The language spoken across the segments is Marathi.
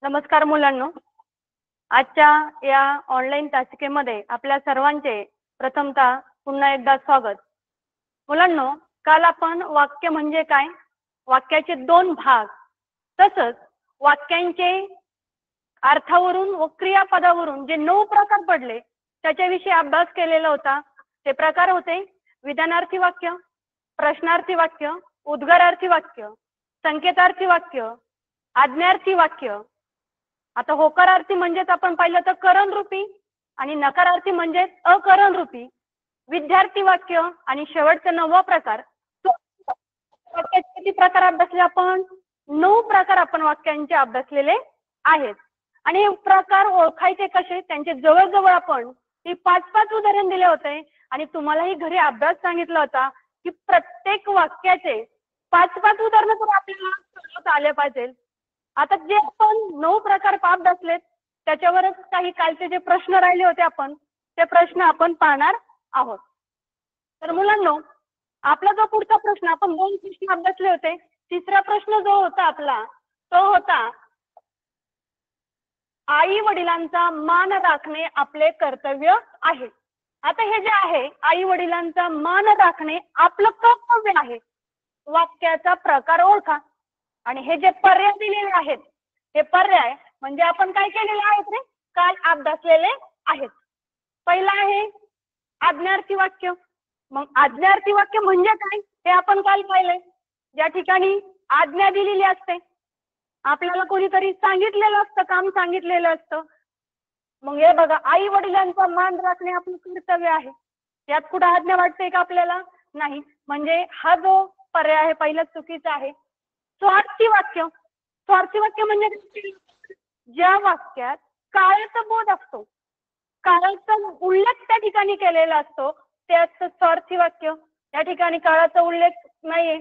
नमस्कार मुलांनो. आजच्या या ऑनलाईन तासिकेमध्ये आपल्या सर्वांचे प्रथमतः पुन्हा एकदा स्वागत. मुलांनो, काल आपण वाक्य म्हणजे काय, वाक्याचे दोन भाग, तसंच वाक्यांचे अर्थावरून व क्रियापदावरून जे 9 प्रकार पडले त्याच्याविषयी अभ्यास केलेला होता. ते प्रकार होते विधानार्थी वाक्य, प्रश्नार्थी वाक्य, उद्गारार्थी वाक्य, संकेतार्थी वाक्य, आज्ञार्थी वाक्य. आता होकारार्थी म्हणजेच आपण पाहिलं तर करणरूपी आणि नकारार्थी म्हणजेच अकरणरूपी, विद्यार्थी वाक्य आणि शेवटचा 9वा प्रकार. वाक्याचे किती प्रकार अभ्यासले आपण? 9 प्रकार आपण वाक्यांचे अभ्यासलेले आहेत. आणि हे प्रकार ओळखायचे कसे, त्यांचे जवळजवळ आपण ती 5-5 उदाहरण दिले होते आणि तुम्हालाही घरी अभ्यास सांगितला होता की प्रत्येक वाक्याचे 5-5 उदाहरण तर आपल्याला सोडवता आले पाहिजे. आता जे आपण 9 प्रकार अभ्यासलेत त्याच्यावरच काही कालचे जे प्रश्न राहिले होते आपण ते प्रश्न आपण पाहणार आहोत. तर मुलांनो, आपला जो पुढचा प्रश्न, आपण 2 प्रश्न अभ्यासले होते. तिसरा प्रश्न जो होता आपला तो होता आई वडिलांचा मान राखणे आपले कर्तव्य आहे. आता हे जे आहे आई वडिलांचा मान राखणे आपलं कर्तव्य आहे, वाक्याचा प्रकार ओळखा. आणि हे जे पर्याय दिलेले आहेत हे पर्याय म्हणजे आपण काय केलेले आहेत रे, काल अभ्यासलेले आहेत. पहिला आहे आज्ञार्थी वाक्य. मग आज्ञार्थी वाक्य म्हणजे काय हे आपण काल पाहिले. ज्या ठिकाणी आज्ञा दिलेली असते, आपल्याला कोणीतरी सांगितलेलं असतं, काम सांगितलेलं असतं. मग हे बघा, आई वडिलांचा मान राखणे आपलं कर्तव्य आहे. यात कुठं आज्ञा वाटते का आपल्याला? नाही. म्हणजे हा जो पर्याय आहे पहिला चुकीचा आहे. स्वार्थी वाक्य. स्वार्थी वाक्य म्हणजे ज्या वाक्यात काळाचा बोध असतो, काळाचा उल्लेख त्या ठिकाणी केलेला असतो त्याच स्वार्थी वाक्य. त्या ठिकाणी काळाचा उल्लेख नाहीये.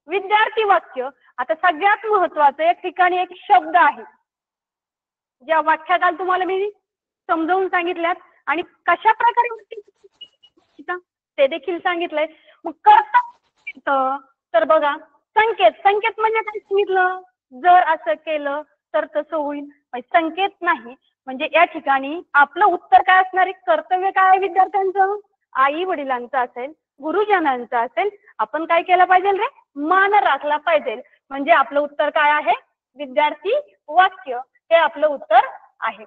विद्यार्थी वाक्य. आता सगळ्यात महत्वाचं एक ठिकाणी एक शब्द आहे, ज्या वाक्याकाल तुम्हाला मी समजावून सांगितल्यात आणि कशा प्रकारे ते देखील सांगितलंय. मग करता तर बघा, संकेत. संकेत म्हणजे काय सांगितलं? जर असं केलं तर तसं होईल. संकेत नाही म्हणजे या ठिकाणी आपलं उत्तर काय असणार आहे, कर्तव्य काय आहे विद्यार्थ्यांचं? आई वडिलांचं असेल, गुरुजनांचं असेल, आपण काय केलं पाहिजे रे? मान राखला पाहिजे. म्हणजे आपलं उत्तर काय आहे? विद्यार्थी वाक्य हे आपलं उत्तर आहे.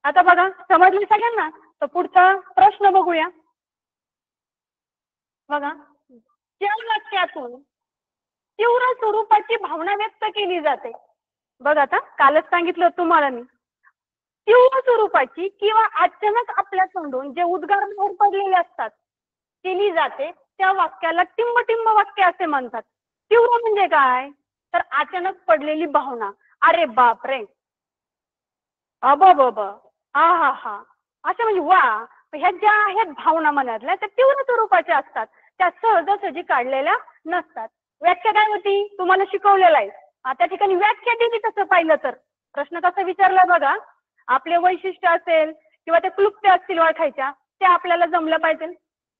आता बघा, समजलं सगळ्यांना? तर पुढचा प्रश्न बघूया. बघा, ज्या वाक्यातून तीव्र स्वरूपाची भावना व्यक्त केली जाते. बघ, आता कालच सांगितलं तुम्हाला मी, तीव्र स्वरूपाची किंवा अचानक आपल्या तोंडून जे उद्गार बाहेर पडलेले असतात केली जाते त्या वाक्याला टिंब वाक्य असे म्हणतात. तीव्र म्हणजे काय? तर अचानक पडलेली भावना. अरे बाप रे, अबब, हा हा हा, अशा म्हणजे वा, ह्या ज्या आहेत भावना मनातल्या त्या तीव्र स्वरूपाच्या असतात, त्या सहजासहजी काढलेल्या नसतात. व्याख्या काय होती तुम्हाला शिकवलेलं आहे. त्या ठिकाणी व्याख्या दिली तसं पाहिलं तर प्रश्न कसा विचारला बघा, आपले वैशिष्ट्य असेल किंवा ते क्लुप्त्या असतील ओळखायच्या, ते आपल्याला जमलं पाहिजे.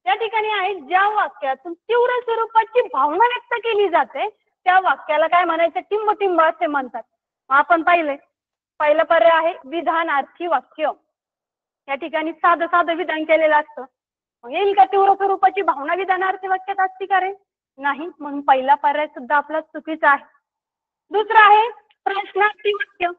त्या ठिकाणी आहे ज्या वाक्यातून तीव्र स्वरूपाची भावना व्यक्त केली जाते त्या वाक्याला काय म्हणायचं? टिंब असे म्हणतात. आपण पाहिले पहिला पर्याय आहे विधानार्थी वाक्य. या ठिकाणी साधं विधान केलेलं असतं. येईल का तीव्र स्वरूपाची भावना विधानार्थी वाक्यात असती का रे? नाही. म्हणून पहिला पर्याय सुद्धा आपला चुकीचा आहे. दुसरा आहे प्रश्नार्थी वाक्य.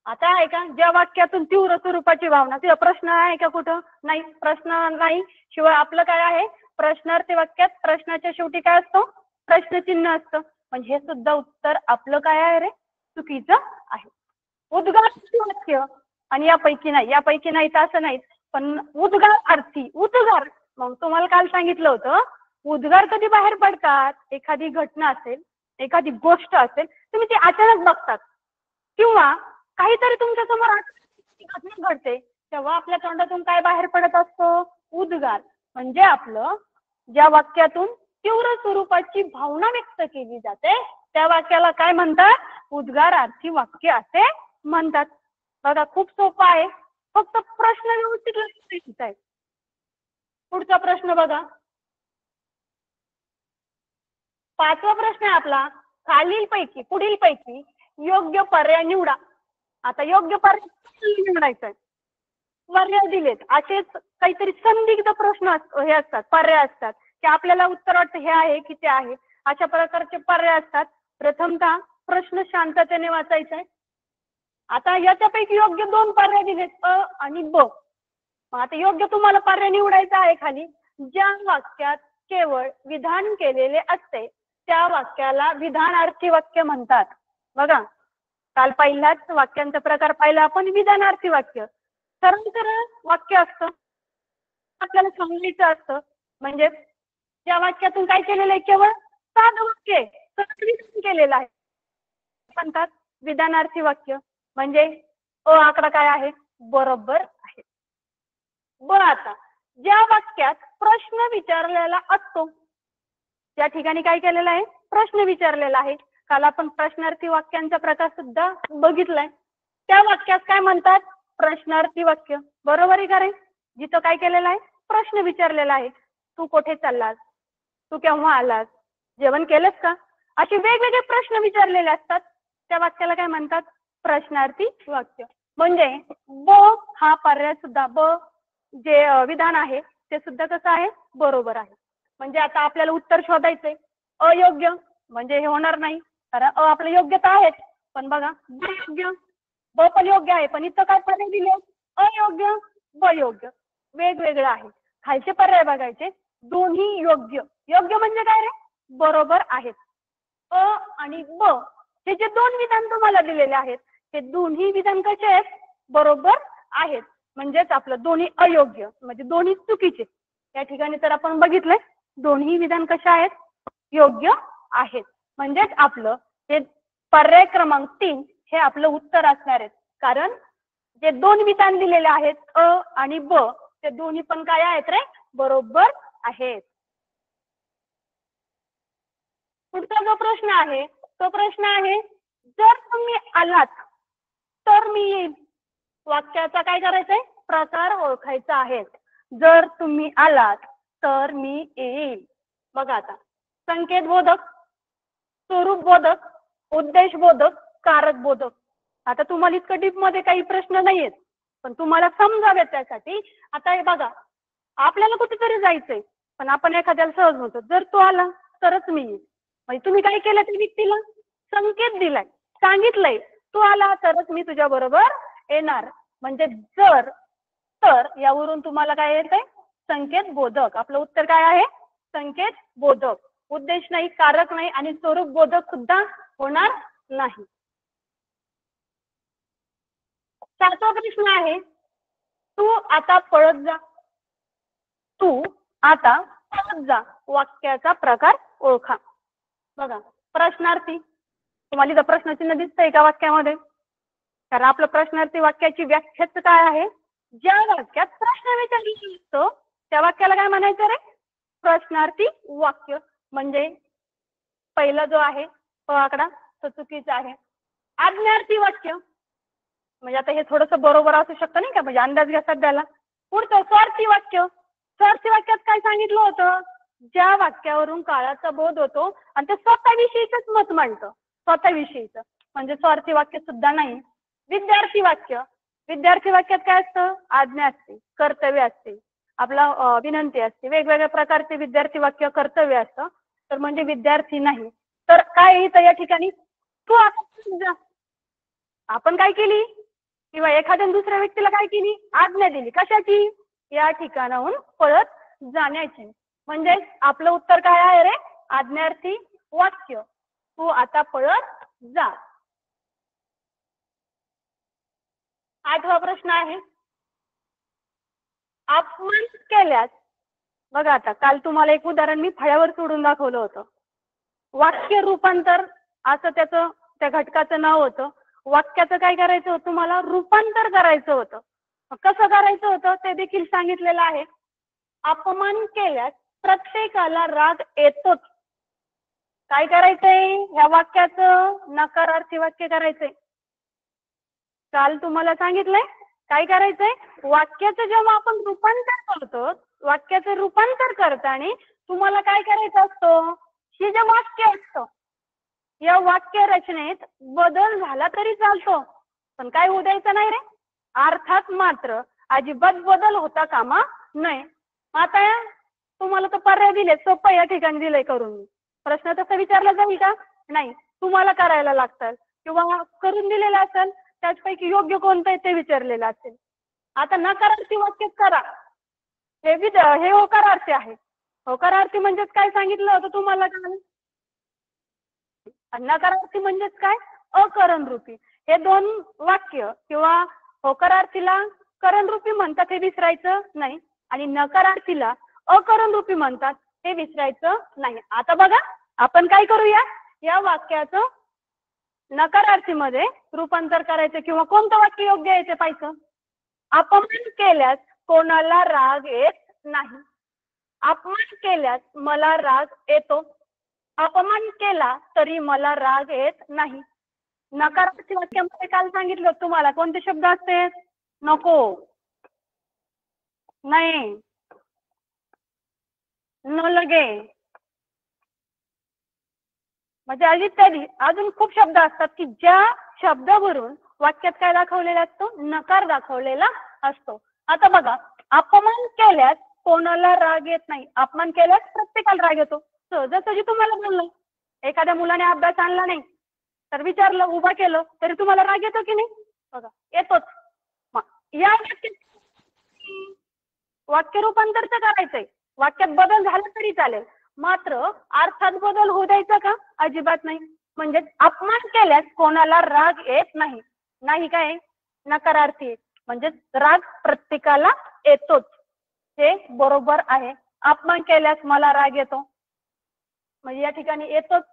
आता आहे का ज्या वाक्यातून तीव्र स्वरूपाची भावना, किंवा प्रश्न आहे का कुठं? नाही, प्रश्न नाही. शिवाय आपलं काय आहे, प्रश्नार्थी वाक्यात प्रश्नाच्या शेवटी काय असतो? प्रश्नचिन्ह असतं. म्हणजे हे सुद्धा उत्तर आपलं काय आहे रे? चुकीचं आहे. उद्गारार्थी वाक्य. आणि यापैकी नाही तर असं नाही, पण उद्गार अर्थी उद्गार. मग तुम्हाला काल सांगितलं होतं, उद्गार कधी बाहेर पडतात? एखादी घटना असेल, एखादी गोष्ट असेल, तुम्ही ती अचानक बघतात किंवा काहीतरी तुमच्या समोर घटना घडते तेव्हा आपल्या तोंडातून काय बाहेर पडत असतं? उद्गार. म्हणजे आपलं ज्या वाक्यातून तीव्र स्वरूपाची भावना व्यक्त केली जाते त्या वाक्याला काय म्हणतात? उद्गारार्थी वाक्य असे म्हणतात. बघा, खूप सोपं आहे, फक्त प्रश्न व्यवस्थित लक्षात आहे. पुढचा प्रश्न बघा, 5वा प्रश्न आहे आपला, पुढीलपैकी योग्य पर्याय निवडा. आता योग्य पर्याय निवडायचा आहे. पर्याय दिलेत असेच काहीतरी संदिग्ध प्रश्न हे असतात, पर्याय असतात की आपल्याला उत्तर वाटतं हे आहे की ते आहे. अशा प्रकारचे पर्याय असतात. प्रथमतः प्रश्न शांततेने वाचायचा आहे. आता याच्यापैकी योग्य 2 पर्याय दिलेत, अ आणि ब. मग आता योग्य तुम्हाला पर्याय निवडायचा आहे खाली. ज्या वाक्यात केवळ विधान केलेले असते त्या वाक्याला विधानार्थी वाक्य म्हणतात. बघा, काल पहिलाच वाक्यांचा प्रकार पाहिला आपण, विधानार्थी वाक्य. सरळ सरळ वाक्य असतं, आपल्याला सांगायचं असतं. म्हणजे त्या वाक्यातून काय केलेलं आहे, केवळ साधं वाक्य आहे, सरळ विधान केलेलं आहे, म्हणतात विधानार्थी वाक्य. म्हणजे आकडा काय आहे, बरोबर आहे. आता ज्या वाक्यात प्रश्न विचारलेला असतो त्या ठिकाणी काय केलेलं आहे, प्रश्न विचारलेला आहे. काल आपण प्रश्नार्थी वाक्यांचा प्रकार सुद्धा बघितलाय. त्या वाक्यात काय म्हणतात, प्रश्नार्थी वाक्य. बरोबर आहे का रे? जिथं काय केलेलं आहे, प्रश्न विचारलेला आहे. तू कुठे चाललास, तू केव्हा आलास, जेवण केलंस का, असे वेगवेगळे प्रश्न विचारलेले असतात. त्या वाक्याला काय म्हणतात, प्रश्नार्थी वाक्य. म्हणजे ब हा पर्याय सुद्धा, ब जे विधान आहे ते सुद्धा कसं आहे, बरोबर आहे. म्हणजे आता आपल्याला उत्तर शोधायचंय, अयोग्य म्हणजे हे होणार नाही, कारण आपलं योग्यता आहे. पण बघा, ब योग्य, ब पण योग्य आहे, पण इथं काय पर्याय दिले, अयोग्य, ब योग्य, वेगवेगळं आहे. खालचे पर्याय बघायचे, दोन्ही योग्य. योग्य म्हणजे काय रे, बरोबर आहेत. अ आणि ब हे जे 2 विधान तुम्हाला दिलेले आहेत हे दोन्ही विधान कसे आहेत, बरोबर आहेत. म्हणजेच आपलं दोन्ही अयोग्य म्हणजे दोन्ही चुकीचे. या ठिकाणी तर आपण बघितलंय दोन्ही विधान कसे आहेत, योग्य आहेत. म्हणजेच आपलं हे पर्याय क्रमांक 3 हे आपलं उत्तर असणार आहे. कारण जे 2 विधान दिलेले आहेत अ आणि ब ते दोन्ही पण काय आहेत रे, बरोबर आहेत. पुढचा जो प्रश्न आहे तो प्रश्न आहे, जर तुम्ही आलात तर मी येईल. वाक्याचा काय करायचंय, प्रकार ओळखायचा आहे. जर तुम्ही आलात तर मी येईल. बघा आता, संकेत बोधक, स्वरूप बोधक, उद्देश बोधक, कारक बोधक. आता तुम्हाला इतकं डीप मध्ये काही प्रश्न नाहीयेत, पण तुम्हाला समजावेत त्यासाठी. आता हे बघा, आपल्याला कुठेतरी जायचंय पण आपण एखाद्याला सहज म्हणतो जर तो आला तरच मी येईल. म्हणजे तुम्ही काय केलं त्या व्यक्तीला, संकेत दिलाय, सांगितलंय तू आला तरच मी तुझ्या बरोबर येणार. म्हणजे जर तर यावरून तुम्हाला काय येत आहे, संकेत बोधक. आपलं उत्तर काय आहे, संकेत बोधक. उद्देश नाही, कारक नाही आणि स्वरूप बोधक सुद्धा होणार नाही. 7वा प्रश्न आहे, तू आता पळत जा. तू आता पळत जा वाक्याचा प्रकार ओळखा. बघा, प्रश्नार्थी, तुम्हाला इथं प्रश्नचिन्ह दिसतंय का वाक्यामध्ये, कारण आपलं प्रश्नार्थी वाक्याची व्याख्याच काय आहे, ज्या वाक्यात प्रश्न विचारलेला असतो त्या वाक्याला काय म्हणायचं रे, प्रश्नार्थी वाक्य. म्हणजे पहिला जो आहे आकडा तो चुकीचा आहे. आज्ञार्थी वाक्य, म्हणजे आता हे थोडंसं बरोबर असू शकतं नाही का, म्हणजे अंदाज घ्या सध्याला. पुढचं स्वार्थी वाक्य. स्वार्थी वाक्यात काय सांगितलं होतं, ज्या वाक्यावरून काळाचा बोध होतो आणि ते स्वतःविषयीच मत मांडतं, स्वतःविषयीच, म्हणजे स्वार्थी वाक्य सुद्धा नाही. विद्यार्थी वाक्य. विद्यार्थी वाक्यात काय असतं, आज्ञा असते, कर्तव्य असते, आपला विनंती असते, वेगवेगळ्या प्रकारचे विद्यार्थी वाक्य कर्तव्य असतं. तर म्हणजे विद्यार्थी नाही. तर काय इथं या ठिकाणी, तू आता जा. आपण काय केली, किंवा एखाद्या दुसऱ्या व्यक्तीला काय केली, आज्ञा दिली, कशाची, या ठिकाणाहून पळत जाण्याची. म्हणजे आपलं उत्तर काय आहे रे, आज्ञार्थी वाक्य. तू आता पळत जा. 8वा प्रश्न आहे, अपमान केल्यास. बघा आता, काल तुम्हाला एक उदाहरण मी फळ्यावर सोडून दाखवलं होतं. वाक्य रूपांतर असं त्याचं त्या घटकाचं नाव होतं. वाक्याचं काय करायचं होतं, तुम्हाला रूपांतर करायचं होतं. कसं करायचं होतं ते देखील सांगितलेलं आहे. अपमान केल्यास प्रत्येकाला राग येतोच. काय करायचंय, ह्या वाक्याचं नकारार्थी वाक्य करायचंय. काल तुम्हाला सांगितलंय काय करायचंय, वाक्याचं जेव्हा आपण रूपांतर करतो, वाक्याचं रूपांतर करताना तुम्हाला काय करायचं असतं, हे जे वाक्य असतं या वाक्य रचनेत बदल झाला तरी चालतो, पण काय होऊ द्यायचं नाही रे, अर्थात मात्र अजिबात बदल होता कामा नये. आता तुम्हाला तर पर्याय दिले, सोपं या ठिकाणी दिलंय करून. प्रश्न तसा विचारला जाईल का? नाही, तुम्हाला करायला लागतात किंवा करून दिलेलं असेल त्याचपैकी योग्य कोणतं आहे ते विचारलेलं असेल. आता नकारार्थी वाक्य करा, हे होकारार्थी आहे. होकारार्थी म्हणजेच काय सांगितलं होतं तुम्हाला का? नकारार्थी म्हणजेच काय? अकरणरूपी. हे दोन वाक्य किंवा होकारार्थीला करणरूपी म्हणतात हे विसरायचं नाही, आणि नकारार्थीला अकरणरूपी म्हणतात हे विसरायचं नाही. आता बघा, आपण काय करूया, या वाक्याचं नकारार्थीमध्ये रूपांतर करायचं किंवा कोणतं वाक्य योग्य आहे ते पाहायचं. अपमान केल्यास कोणाला राग येत नाही. अपमान केल्यास मला राग येतो. अपमान केला तरी मला राग येत नाही. नकारार्थी वाक्यामध्ये काल सांगितलं तुम्हाला कोणते शब्द असते? नको, नाही, न लगे, म्हणजे इत्यादी अजून खूप शब्द असतात की ज्या शब्दावरून वाक्यात काय दाखवलेला असतो? नकार दाखवलेला असतो. आता बघा, अपमान केल्यास कोणाला राग येत नाही. अपमान केल्यास प्रत्येकाला राग येतो. सहजासहजी तुम्हाला बोललो, एखाद्या मुलाने अभ्यास आणला नाही तर विचारलं, उभा केलं तरी तुम्हाला राग येतो की नाही? बघा, येतोच. या वाक्य रूपांतर तर करायचंय, वाक्यात बदल झाला तरी चालेल, मात्र अर्थात बदल होऊ द्यायचा का? अजिबात नाही. म्हणजे अपमान केल्यास कोणाला राग येत नाही. नाही काय? नकारार्थी, म्हणजे राग प्रत्येकाला येतोच, हे बरोबर आहे. अपमान केल्यास मला राग येतो, म्हणजे या ठिकाणी येतोच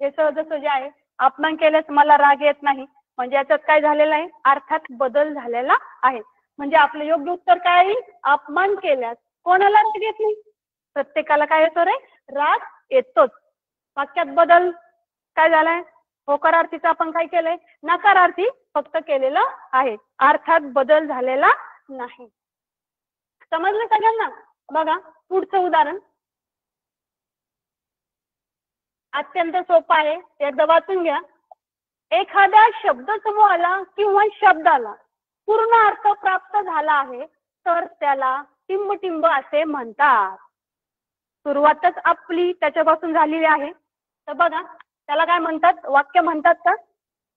हे सहजासहजी आहे. अपमान केल्यास मला राग येत नाही, म्हणजे याच्यात काय झालेलं आहे? अर्थात बदल झालेला आहे. म्हणजे आपलं योग्य उत्तर काय येईल? अपमान केल्यास कोणाला राग येत नाही, प्रत्येकाला काय येतो रे? राग येतोच. वाक्यात बदल काय झालाय? होकारार्थीचा आपण काय केलंय? नकारार्थी फक्त केलेलं आहे, अर्थात बदल झालेला नाही. समजलं सगळ्यांना? बघा पुढचं उदाहरण अत्यंत सोपं आहे, एकदा वाचून घ्या. एखाद्या शब्दसमूहाला किंवा शब्दाला पूर्ण अर्थ प्राप्त झाला आहे तर त्याला टिंबटिंब असे म्हणतात. सुरुवातच आपली त्याच्यापासून झालेली आहे. तर बघा, त्याला काय म्हणतात? वाक्य म्हणतात का?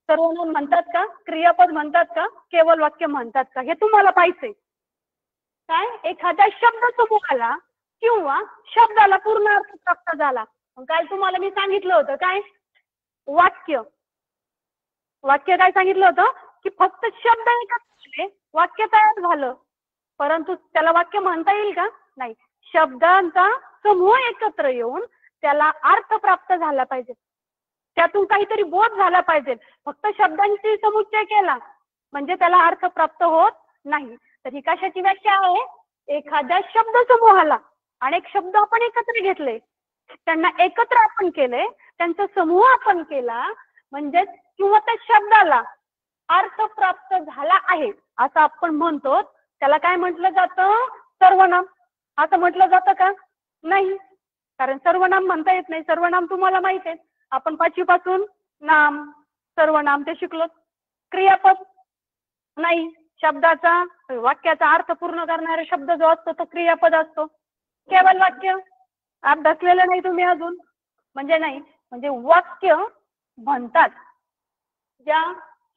सर्वनाम म्हणतात का? क्रियापद म्हणतात का? केवळ वाक्य म्हणतात का? हे तुम्हाला पाहिजे. काय? एखाद्या शब्दसमूहाला किंवा शब्दाला पूर्ण अर्थ प्राप्त झाला. काल तुम्हाला मी सांगितलं होतं काय? वाक्य. वाक्य काय सांगितलं होतं? की फक्त शब्द एकत्र झाले, वाक्य तयार झालं. परंतु त्याला वाक्य म्हणता येईल का? नाही. शब्दांचा समूह एकत्र येऊन त्याला अर्थ प्राप्त झाला पाहिजे, त्यातून काहीतरी बोध झाला पाहिजे. फक्त शब्दांची समुच्चय केला म्हणजे त्याला अर्थ प्राप्त होत नाही. तर ही कशाची व्याख्या आहे? एखाद्या शब्दसमूहाला अनेक शब्द आपण एकत्र घेतले, त्यांना एकत्र आपण केले, त्यांचा समूह आपण केला, म्हणजे किंवा त्या शब्दाला अर्थ प्राप्त झाला आहे असं आपण म्हणतो. त्याला काय म्हटलं जातं? सर्वनाम. असं म्हटलं जातं का? नाही, कारण सर्वनाम म्हणता येत नाही. सर्वनाम तुम्हाला माहित आहे, आपण 5वी पासून नाम, सर्वनाम ते शिकलो. क्रियापद नाही, शब्दाचा वाक्याचा अर्थ पूर्ण करणारा शब्द जो असतो तो क्रियापद असतो. केवळ वाक्य अभ्यासलेलं नाही तुम्ही अजून, म्हणजे नाही. म्हणजे वाक्य म्हणतात ज्या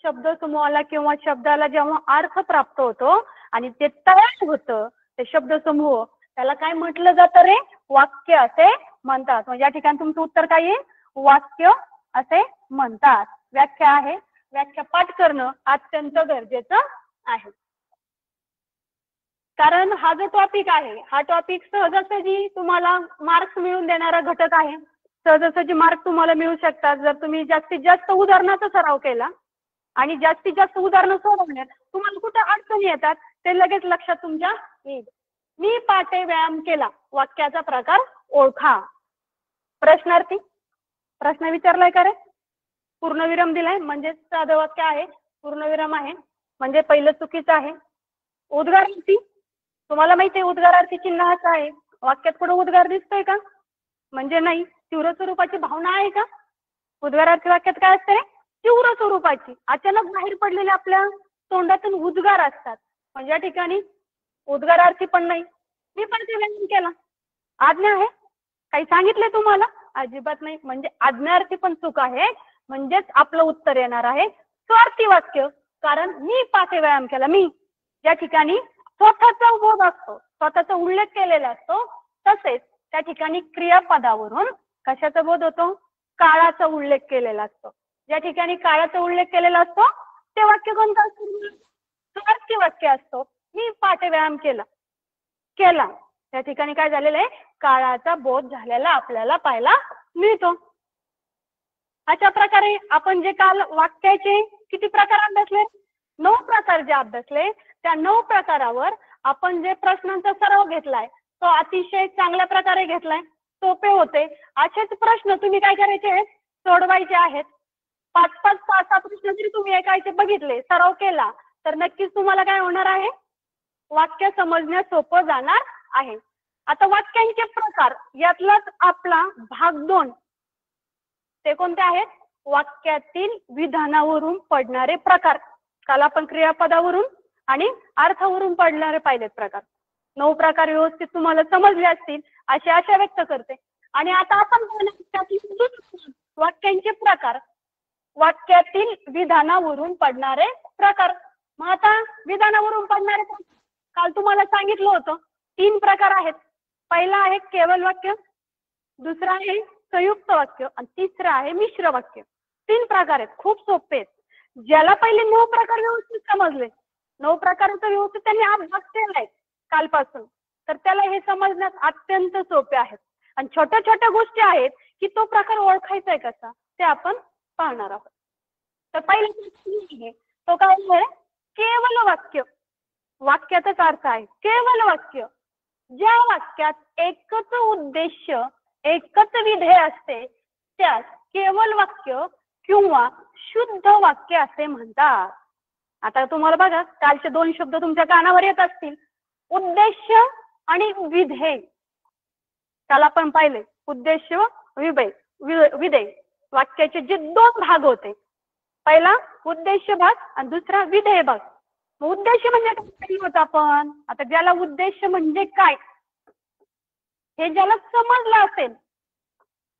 शब्दसमूहाला किंवा शब्दाला जेव्हा अर्थ प्राप्त होतो आणि ते तयार होतं ते शब्दसमूह, त्याला काय म्हटलं जातं रे? वाक्य असे म्हणतात. म्हणजे या ठिकाणी तुमचं उत्तर काय आहे? वाक्य असे म्हणतात. व्याख्या आहे, व्याख्या पाठ करणं अत्यंत गरजेचं आहे. कारण हा जो टॉपिक आहे, हा टॉपिक सहजासहजी तुम्हाला मार्क्स मिळवून देणारा घटक आहे. सहजासहजी मार्क्स तुम्हाला मिळू शकतात जर तुम्ही जास्तीत जास्त उदाहरणाचा सराव केला आणि जास्तीत जास्त उदाहरणं सोडवण्यात तुम्हाला कुठं अडचणी येतात ते लगेच लक्षात तुमच्या येईल. मी पाठे व्यायाम केला, वाक्याचा प्रकार ओळखा. प्रश्नार्थी, प्रश्न विचारलाय का रे? पूर्णविराम दिलाय म्हणजे साधं वाक्य आहे, पूर्णविराम आहे म्हणजे पहिलं चुकीचं आहे. उद्गारार्थी, तुम्हाला माहिती आहे उद्गारार्थी चिन्ह असं आहे, वाक्यात पुढे उद्गार दिसतोय का? म्हणजे नाही. तीव्र स्वरूपाची भावना आहे का? उद्गारार्थी वाक्यात काय असते रे? तीव्र स्वरूपाची अचानक बाहेर पडलेले आपल्या तोंडातून उद्गार असतात. म्हणजे या ठिकाणी उद्गारार्थी पण नाही. मी पण ते व्यायाम केला. आज्ञा आहे काही सांगितले तुम्हाला अजिबात नाही. म्हणजे आज्ञार्थी पण चूक आहे. म्हणजेच आपलं उत्तर येणार आहे स्वार्थी वाक्य. कारण मी पाठे व्यायाम केला. मी या ठिकाणी स्वतःचा बोध असतो, स्वतःचा उल्लेख केलेला असतो. तसेच त्या ठिकाणी क्रियापदावरून कशाचा बोध होतो? काळाचा उल्लेख केलेला असतो. ज्या ठिकाणी काळाचा उल्लेख केलेला असतो ते वाक्य कोणतं असतं? स्वार्थी वाक्य असतो. मी पाठे व्यायाम केला केला त्या ठिकाणी काय झालेलं आहे? काळाचा बोध झालेला आपल्याला पाहायला मिळतो. अशा प्रकारे आपण जे काल वाक्याचे किती प्रकार अभ्यासले? 9 प्रकार जे अभ्यासले त्या 9 प्रकारावर आपण जे प्रश्नांचा सराव घेतलाय तो अतिशय चांगल्या प्रकारे घेतलाय. सोपे होते. असेच प्रश्न तुम्ही काय करायचे? सोडवायचे आहेत. 5-5, 6-6 प्रश्न जरी तुम्ही ऐकायचे बघितले, सराव केला तर नक्कीच तुम्हाला काय होणार आहे? वाक्य समजण्यास सोपं जाणार आहे. आता वाक्यांचे प्रकार यातलाच आपला भाग 2 ते कोणते आहेत? वाक्यातील विधानावरून पडणारे प्रकार. काल आपण क्रियापदावरून आणि अर्थावरून पडणारे पाहिलेत प्रकार. 9 प्रकार व्यवस्थित तुम्हाला समजले असतील अशी आशा व्यक्त करते. आणि आता आपण वाक्यांचे प्रकार, वाक्यातील विधानावरून पडणारे प्रकार. मग आता विधानावरून पडणारे प्रकार काल तुम्हाला सांगितलं होतं 3 प्रकार आहेत. पहिला आहे केवल वाक्य, दुसरा आहे संयुक्त वाक्य आणि तिसरं आहे मिश्र वाक्य. 3 प्रकार आहेत. खूप सोपे आहेत. ज्याला पहिले 9 प्रकार व्यवस्थित समजले, 9 प्रकाराचा व्यवस्थित त्यांनी अभ्यास केलाय कालपासून, तर त्याला हे समजण्यास अत्यंत सोपे आहेत. आणि छोट्या छोट्या गोष्टी आहेत की तो प्रकार ओळखायचा आहे कसा ते आपण पाहणार आहोत. तर पहिला तो काय आहे? केवल वाक्य. वाक्याचाच अर्थ आहे केवल वाक्य. ज्या वाक्यात एकच उद्देश, एकच विधेय असते त्यास केवल वाक्य किंवा शुद्ध वाक्य असे म्हणतात. आता तुम्हाला बघा कालचे 2 शब्द तुमच्या कानावर येत असतील, उद्देश आणि विधेय. काल आपण पाहिले उद्देश विधेय वाक्याचे जे 2 भाग होते. पहिला उद्देश भाग आणि दुसरा विधेय भाग. उद्देश म्हणजे काय होतं आपण? आता ज्याला उद्देश म्हणजे काय हे ज्याला समजलं असेल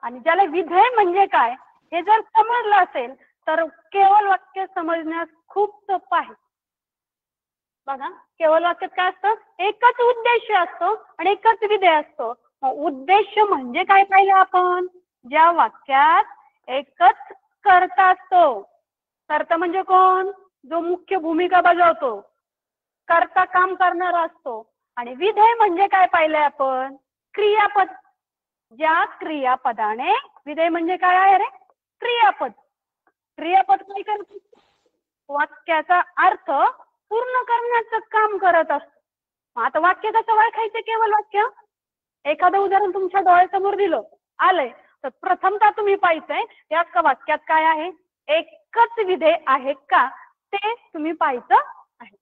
आणि ज्याला विधेय म्हणजे काय हे जर समजलं असेल तर केवल वाक्य समजण्यास खूप सोपं आहे. बघा केवल वाक्यात काय असतं? एकच उद्देश असतो आणि एकच विधेय असतो. उद्देश म्हणजे काय पाहिलं आपण? ज्या वाक्यात एकच कर्ता असतो. कर्ता म्हणजे कोण? जो मुख्य भूमिका बजावतो, कर्ता काम करणारा असतो. आणि विधेय म्हणजे काय पाहिलंय आपण? क्रियापद. ज्या क्रियापदाने, विधेय म्हणजे काय आहे रे? क्रियापद. क्रियापद काय करत? वाक्याचा अर्थ पूर्ण करण्याचं काम करत असतं. आता वाक्य कसं ओळखायचं? केवल वाक्य एखादं उदाहरण तुमच्या डोळ्यासमोर दिलं आलंय तर प्रथमतः तुम्ही पाहायचंय या वाक्यात काय आहे? एकच विधेय आहे का ते तुम्ही पाहायचं आहे.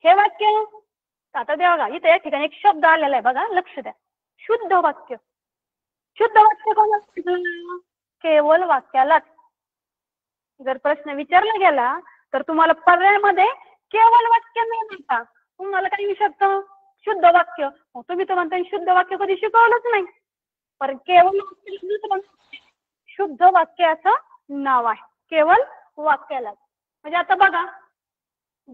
हे वाक्य आता द्या बघा इथे या ठिकाणी एक शब्द आलेला आहे बघा, लक्ष द्या. शुद्ध वाक्य. शुद्ध वाक्य कोणाला? केवल वाक्यालाच. जर प्रश्न विचारला गेला तर तुम्हाला पर्यायामध्ये केवल वाक्य मिळणार का? तुम्हाला काय येऊ शकतं? शुद्ध वाक्य. तुम्ही तर म्हणता शुद्ध वाक्य कधी शिकवलंच नाही. पण केवल वाक्य शुद्ध वाक्य असं नाव आहे. केवल वाक्याला. म्हणजे आता बघा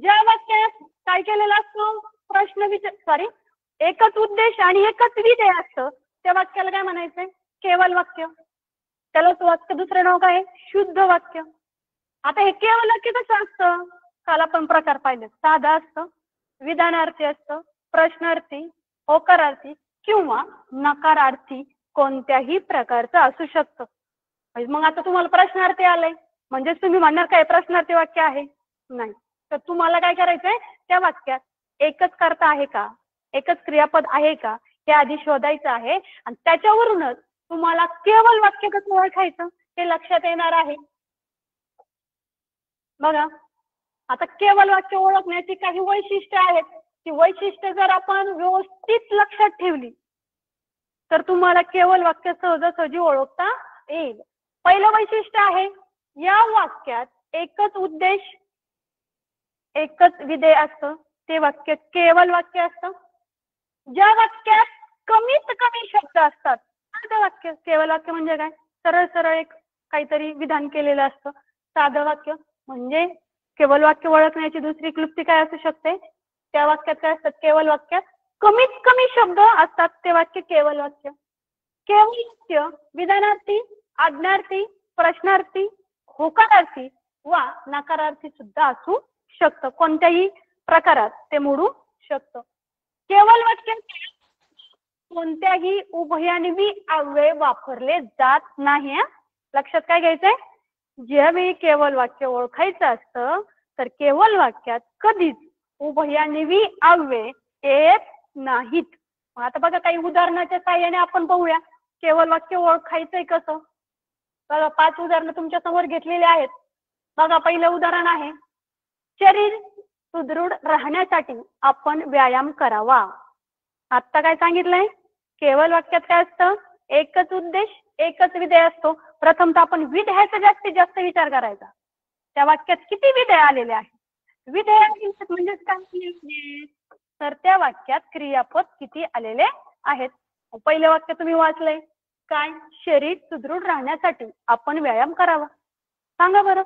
ज्या वाक्यात काय केलेलं असतं? प्रश्न एकच उद्देश आणि एकच विधेय असतं त्या वाक्याला काय म्हणायचंय? केवल वाक्य. त्यालाच वाक्य दुसरं नाव काय? शुद्ध वाक्य. आता हे केवल वाक्य कसं असतं? काल आपण प्रकार पाहिले. साधं असतं, विधानार्थी असतं, प्रश्नार्थी, होकारार्थी किंवा नकारार्थी कोणत्याही प्रकारचं असू शकतं. मग आता तुम्हाला प्रश्नार्थी आलंय म्हणजेच तुम्ही म्हणणार काय प्रश्नार्थी वाक्य आहे? नाही. तर तुम्हाला काय करायचंय? त्या वाक्यात एकच कर्ता आहे का, एकच क्रियापद आहे का हे आधी शोधायचं आहे आणि त्याच्यावरूनच तुम्हाला केवल वाक्य कसं ओळखायचं हे लक्षात येणार आहे. बघा आता केवल वाक्य ओळखण्याची काही वैशिष्ट्ये आहेत. ती वैशिष्ट्ये जर आपण व्यवस्थित लक्षात ठेवली तर तुम्हाला केवल वाक्य सहजासहजी ओळखता येईल. पहिलं वैशिष्ट्य आहे या वाक्यात एकच उद्देश एकच विधेय असतं ते वाक्य केवल वाक्य असतं. ज्या वाक्यात कमीत कमी शब्द असतात साधं वाक्य. केवल वाक्य म्हणजे काय? सरळ सरळ एक काहीतरी विधान केलेलं असतं. साधं वाक्य म्हणजे केवल वाक्य ओळखण्याची दुसरी क्लुप्ती काय असू शकते? त्या वाक्यात काय असतात? केवल वाक्यात कमीत कमी शब्द असतात ते वाक्य केवल वाक्य. केवल वाक्य विधानार्थी, आज्ञार्थी, प्रश्नार्थी, होकारार्थी वा नकारार्थी सुद्धा असू शकतं. कोणत्याही प्रकारात ते मोडू शकतं. केवल वाक्य कोणत्याही उभयान्वी अव्यय वापरले जात नाही. लक्षात काय घ्यायचंय? ज्यावेळी केवल वाक्य ओळखायचं असतं तर केवल वाक्यात कधीच उभयान्वी अव्यय येत नाहीत. आता बघा काही उदाहरणाच्या साहाय्याने आपण पाहूया केवल वाक्य ओळखायचंय कसं. बघा 5 उदाहरणं तुमच्या समोर घेतलेली आहेत. बघा पहिलं उदाहरण आहे, शरीर सुदृढ राहण्यासाठी आपण व्यायाम करावा. आता काय सांगितलंय? केवल वाक्यात काय असतं? एकच उद्देश एकच विधेय असतो. प्रथमतः आपण विधेयाचा जास्तीत जास्त विचार करायचा. त्या वाक्यात किती विधेय आलेले आहेत? विधेय म्हणजे काय? तर त्या वाक्यात क्रियापद किती आलेले आहेत? पहिलं वाक्य तुम्ही वाचलंय काय? शरीर सुदृढ राहण्यासाठी आपण व्यायाम करावा. सांगा बरं,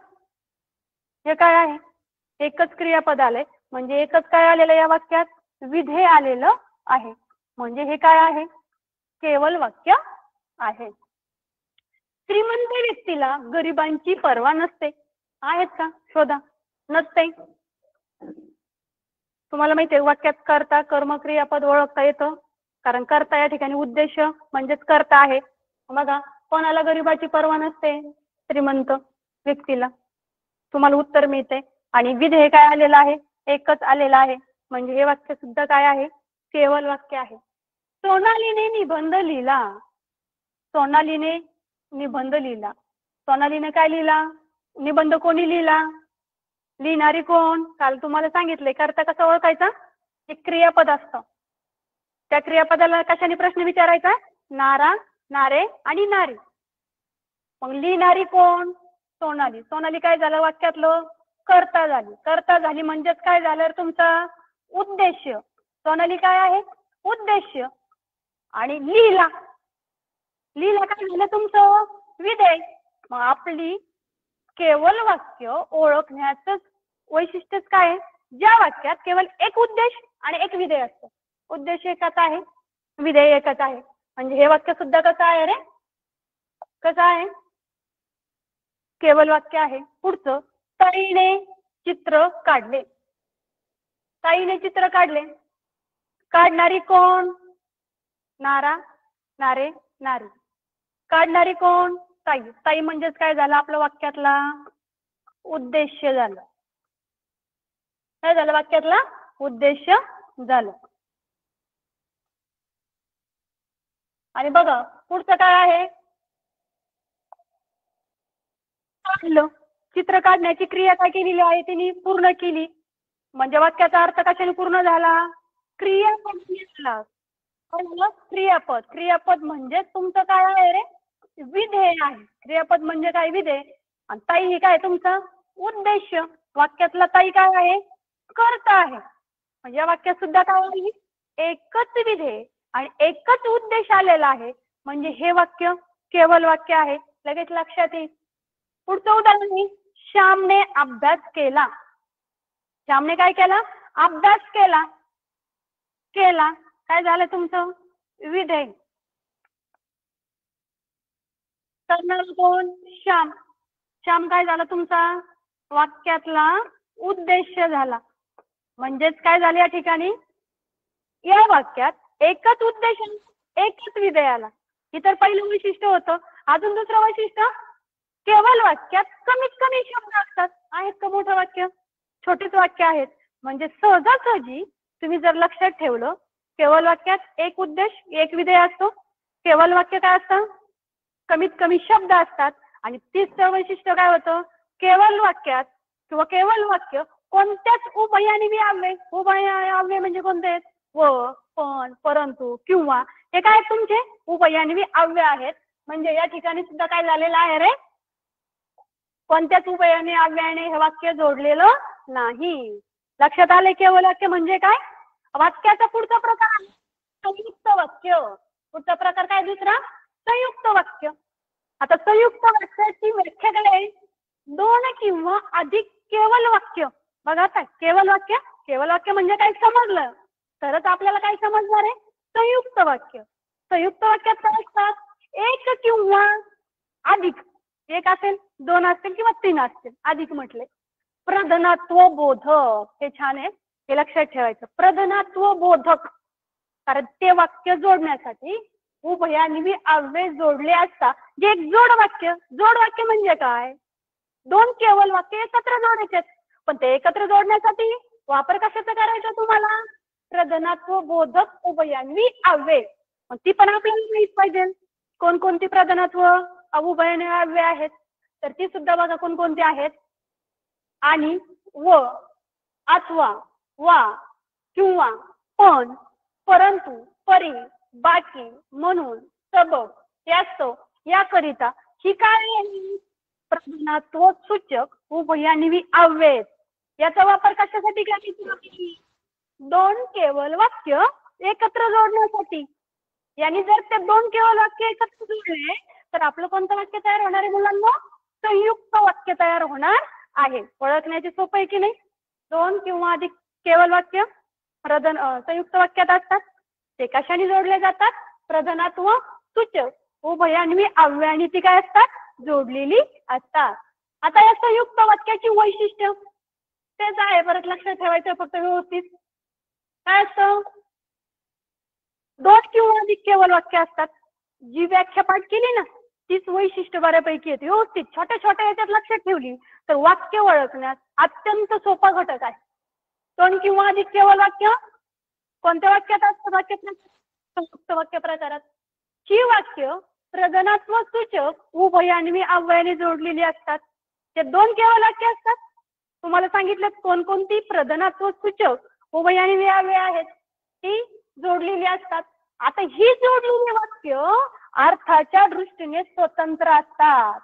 हे काय आहे? एकच क्रियापद आलंय म्हणजे एकच काय आलेलं या वाक्यात? विधेय आलेलं आहे. म्हणजे हे काय आहे? केवल वाक्य आहे. श्रीमंत व्यक्तीला गरिबांची पर्वा नसते. आहेत का? शोधा. नसते. तुम्हाला माहिती आहे वाक्यात कर्ता कर्म क्रियापद ओळखता येतं कारण कर्ता या ठिकाणी उद्देश म्हणजेच कर्ता आहे. बघा कोणाला गरिबाची पर्वा नसते? श्रीमंत व्यक्तीला. तुम्हाला उत्तर मिळते. आणि विधेय काय आलेलं आहे? एकच आलेलं आहे. म्हणजे हे वाक्य सुद्धा काय आहे? केवल वाक्य आहे. सोनालीने निबंध लिहिला. सोनालीने निबंध लिहिला. सोनालीने काय लिहिला? निबंध कोणी लिहिला? लिहिणारी कोण? काल तुम्हाला सांगितले कर्ता कसा ओळखायचा? एक क्रियापद असतं. त्या क्रियापदाला कशाने प्रश्न विचारायचा? नारा, नारे आणि नारी. मग लिहिणारी कोण? सोनाली. सोनाली काय झालं वाक्यातलं? कर्ता झाली. कर्ता झाली म्हणजेच काय झालं तुमचा? उद्देश. सोनाली काय आहे? उद्देश. आणि लिहिला. लिहिला काय झालं तुमचं? विधेय. मग आपली केवल वाक्य ओळखण्याचं वैशिष्ट्यच काय आहे? ज्या वाक्यात केवळ एक उद्देश आणि एक विधेय असतं. उद्देश एकच आहे, विधेय एकच आहे. म्हणजे हे वाक्य सुद्धा कसं आहे रे? कसं आहे? केवल वाक्य आहे. पुढचं, ताईने चित्र काढले. ताईने चित्र काढले. काढणारी कोण? नारा, नारे, नारी. काढणारी कोण? ताई. ताई म्हणजेच काय झालं आपल्या वाक्यातला? उद्देश झालं. काय झालं वाक्यातला? उद्देश झालं. आणि बघा पुढचं काय आहे? काढलं. चित्र काढण्याची क्रिया काय केलेली आहे? तिने पूर्ण केली. म्हणजे वाक्याचा अर्थ कशाने पूर्ण झाला? क्रियापद झाला. काय झालं? क्रियापद. क्रियापद म्हणजे तुमचं काय आहे रे? विधेय आहे. क्रियापद म्हणजे काय? विधेय. आणि ताई ही काय तुमचं? उद्देश. वाक्यातला ताई काय आहे? कर्ता आहे. म्हणजे या वाक्यात सुद्धा काय आहे? एकच विधेय आणि एकच उद्देश आलेला आहे. म्हणजे हे वाक्य केवल वाक्य आहे. लगेच लक्षात येईल. पुढचं उदाहरण आहे, श्यामने अभ्यास केला. श्यामने काय केला? अभ्यास केला. केला. काय झालं तुमचं? विधेय. करणार कोण? श्याम. श्याम काय झाला तुमचा? वाक्यातला उद्देश झाला. म्हणजेच काय झाले या ठिकाणी? या वाक्यात एकच उद्देश एकच विधेय आला. इतर पहिलं वैशिष्ट्य होतं. अजून दुसरं वैशिष्ट्य, केवल वाक्यात कमीत कमी शब्द असतात. आहेत का मोठं वाक्य? छोटेच वाक्य आहेत. म्हणजे सहजासहजी तुम्ही जर लक्षात ठेवलं केवल वाक्यात एक उद्देश एक विधेय असतो. केवल वाक्य काय असतं? कमीत कमी शब्द असतात. आणि तिसरं वैशिष्ट्य काय होतं? केवल वाक्यात किंवा केवल वाक्य कोणत्याच उभयान्वी अव्यय. उभयान्वी म्हणजे कोणते आहेत? व, पण, परंतु, किंवा हे काय तुमचे? उभयान्वी अव्यय आहेत. म्हणजे या ठिकाणी सुद्धा काय झालेलं आहे रे? कोणत्याच उभयाने अव्ययाने हे वाक्य जोडलेलं नाही. लक्षात आले? केवल वाक्य म्हणजे काय? वाक्याचा पुढचा प्रकार आहे संयुक्त वाक्य. पुढचा प्रकार काय दुसरा? संयुक्त वाक्य. आता संयुक्त वाक्याची व्याख्या काय आहे? दोन किंवा अधिक केवल वाक्य. बघा आता केवल वाक्य, केवल वाक्य म्हणजे काय समजलं तरच आपल्याला काय समजणार आहे? संयुक्त वाक्य. संयुक्त वाक्यात काय असतात? एक किंवा अधिक, एक असेल, दोन असतील किंवा तीन असतील, अधिक म्हटले. प्रधानत्व बोधक, हे छान आहे, हे लक्षात ठेवायचं. प्रधानत्व बोधक, कारण ते वाक्य जोडण्यासाठी उभयान्वी अव्यय जोडले असता. जे एक जोड वाक्य, जोड वाक्य म्हणजे काय? दोन केवल वाक्य एकत्र जोडायचे, पण ते एकत्र जोडण्यासाठी वापर कशाचा करायचा तुम्हाला? प्रधानत्व बोधक उभयान्वी अव्यय. मग ती पण आपल्याला माहित पाहिजे. कोणकोणती प्रधानत्व उभयान्वी अव्यय आहेत तर ती सुद्धा बघा कोणकोणती आहेत. आणि, व, अथवा, वा, किंवा, पण, परंतु, परी, बाकी, म्हणून, सबब, यास्तव, याकरिता, ही काय आहे? प्रधानत्व सूचक उभयान्वी अव्यय. याचा वापर कशासाठी करायचा? दोन केवल वाक्य एकत्र जोडण्यासाठी. यांनी जर ते दोन केवल वाक्य एकत्र जोडले तर आपलं कोणतं वाक्य तयार होणार आहे मुलांना? संयुक्त वाक्य तयार होणार आहे. ओळखण्याची सोपं आहे की नाही? दोन किंवा अधिक केवल वाक्य संयुक्त वाक्यात असतात. ते कशाने जोडले जातात? प्रधानत्व सूचक उभयान्वी अव्ययाने ती काय असतात? जोडलेली असतात. आता या संयुक्त वाक्याची वैशिष्ट्य तेच आहे, परत लक्षात ठेवायचं फक्त व्यवस्थित. काय असतं? दोन किंवा अधिक केवल वाक्य असतात. जी व्याख्या पाठ केली ना तीच वैशिष्ट्य बऱ्यापैकी येते. व्यवस्थित छोट्या छोट्या याच्यात लक्षात ठेवली तर वाक्य ओळखण्यास अत्यंत सोपा घटक आहे. दोन किंवा अधिक केवल वाक्य कोणत्या वाक्यात असतं? संयुक्त वाक्य प्रकारात. ही वाक्य प्रधानत्व सूचक उभयान्वी अव्ययाने जोडलेली असतात. ते दोन केवल वाक्य असतात. तुम्हाला सांगितलं कोणकोणती प्रधानत्व सूचक उभयान्वी अव्यय आहेत ती जोडलेली असतात. आता ही जोडलेली वाक्य अर्थाच्या दृष्टीने स्वतंत्र असतात.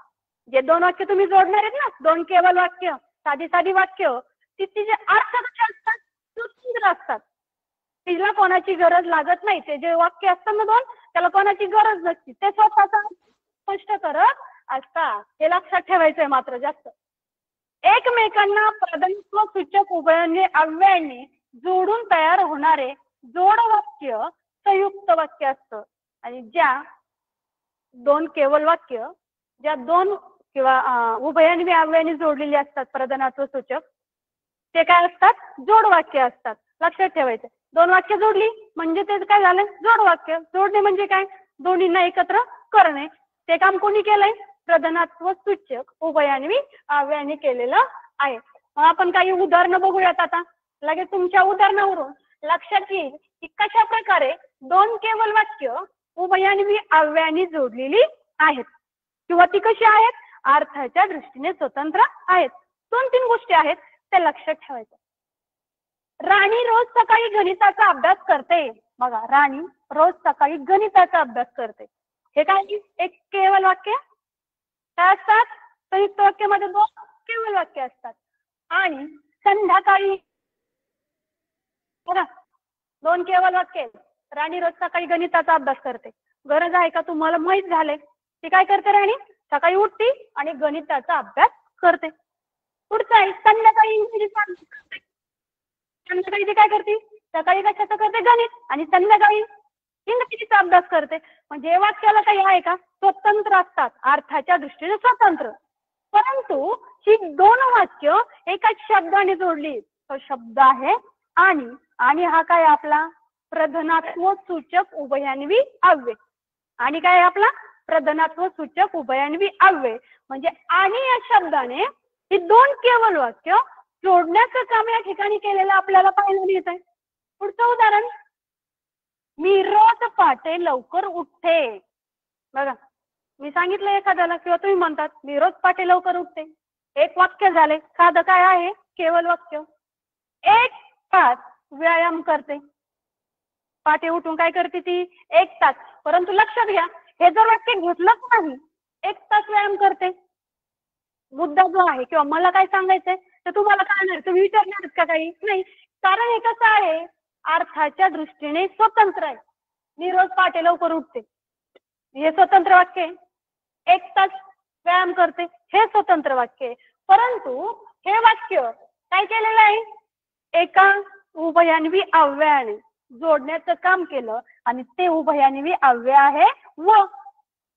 जे दोन वाक्य तुम्ही जोडणार आहेत ना, दोन केवल वाक्य, साधी साधी वाक्य, तिचे अर्थ कसे असतात? स्वतंत्र असतात. तिला कोणाची गरज लागत नाही. ते जे वाक्य असतात ना दोन, त्याला कोणाची गरज नसते. ते स्वतःचा स्पष्ट करत असतात. हे लक्षात ठेवायचंय मात्र जास्त. एकमेकांना प्रधानत्व सूचक उभयान्वी अव्ययाने जोडून तयार होणारे जोड वाक्य संयुक्त वाक्य असतं. आणि ज्या दोन केवल वाक्य ज्या दोन किंवा उभयान्वी अव्ययाने जोडलेली असतात प्रधानत्व सूचक, ते काय असतात? जोड वाक्य असतात. लक्षात ठेवायचं. दोन वाक्य जोडली म्हणजे ते काय झालं? जोड वाक्य. जोडणे म्हणजे काय? दोन्हींना एकत्र करणे. ते काम कोणी केलंय? प्रधानत्व सूचक उभयान्वी अव्ययाने केलेलं आहे. आपण काही उदाहरणं बघूयात आता. लगेच तुमच्या उदाहरणावरून लक्षात येईल की कशा प्रकारे दोन केवल वाक्य उभयान्वी अव्ययाने जोडलेली आहेत किंवा ती कशी आहेत? अर्थाच्या दृष्टीने स्वतंत्र आहेत. दोन तीन गोष्टी आहेत त्या लक्षात ठेवायच्या. राणी रोज सकाळी गणिताचा अभ्यास करते. बघा, राणी रोज सकाळी गणिताचा अभ्यास करते. हे काय? एक केवल वाक्य. काय असतात? संयुक्त वाक्यामध्ये दोन केवल वाक्य असतात. आणि संध्याकाळी बघा, दोन केवल वाक्य. राणी रोज सकाळी गणिताचा अभ्यास करते. गरज आहे का तुम्हाला? माहित झाले. ती काय करते? राणी सकाळी उठते आणि गणिताचा अभ्यास करते. पुढचं आहे संध्याकाळी इंग्रजीचा अभ्यास करते. संध्याकाळी ती काय करते? सकाळी कशाचं करते? गणित. आणि संध्याकाळी इंग्रजीचा अभ्यास करते. म्हणजे वाक्याला काही आहे का? स्वतंत्र असतात. अर्थाच्या दृष्टीने स्वतंत्र. परंतु ही दोन वाक्य एकाच शब्दाने जोडली. तो शब्द आहे आणि. आणि हा काय आपला? प्रधानत्व सूचक उभयान्वी अव्यय. आणि काय आपला? प्रधानत्व सूचक उभयान्वी अव्यय. म्हणजे आणि या शब्दाने ही दोन केवल वाक्य जोडण्याचं काम या ठिकाणी केलेलं आपल्याला पाहायला मिळत आहे. पुढचं उदाहरण. मी रोज पहाटे लवकर उठते. बघा, मी सांगितलं एखाद्याला किंवा तुम्ही म्हणतात मी रोज पहाटे लवकर उठते. एक वाक्य झाले. साधं काय आहे? केवल वाक्य. 1 तास व्यायाम करते. पहाटे उठून काय करते ती? 1 तास. परंतु लक्षात घ्या, हे जर वाक्य घेतलंच नाही, 1 तास व्यायाम करते, मुद्दा जो आहे किंवा मला काय सांगायचंय तर तुम्हाला कळणार, तुम्ही विचारणार का काही नाही. कारण हे कसं आहे, अर्थाच्या दृष्टीने स्वतंत्र आहे. मी रोज पहाटे लवकर उठते, हे स्वतंत्र वाक्य आहे. 1 तास व्यायाम करते, हे स्वतंत्र वाक्य आहे. परंतु हे वाक्य काय केलेलं आहे, एका उभयान्वी अव्ययाने जोडण्याचं काम केलं आणि ते उभयान्वी अव्यय आहे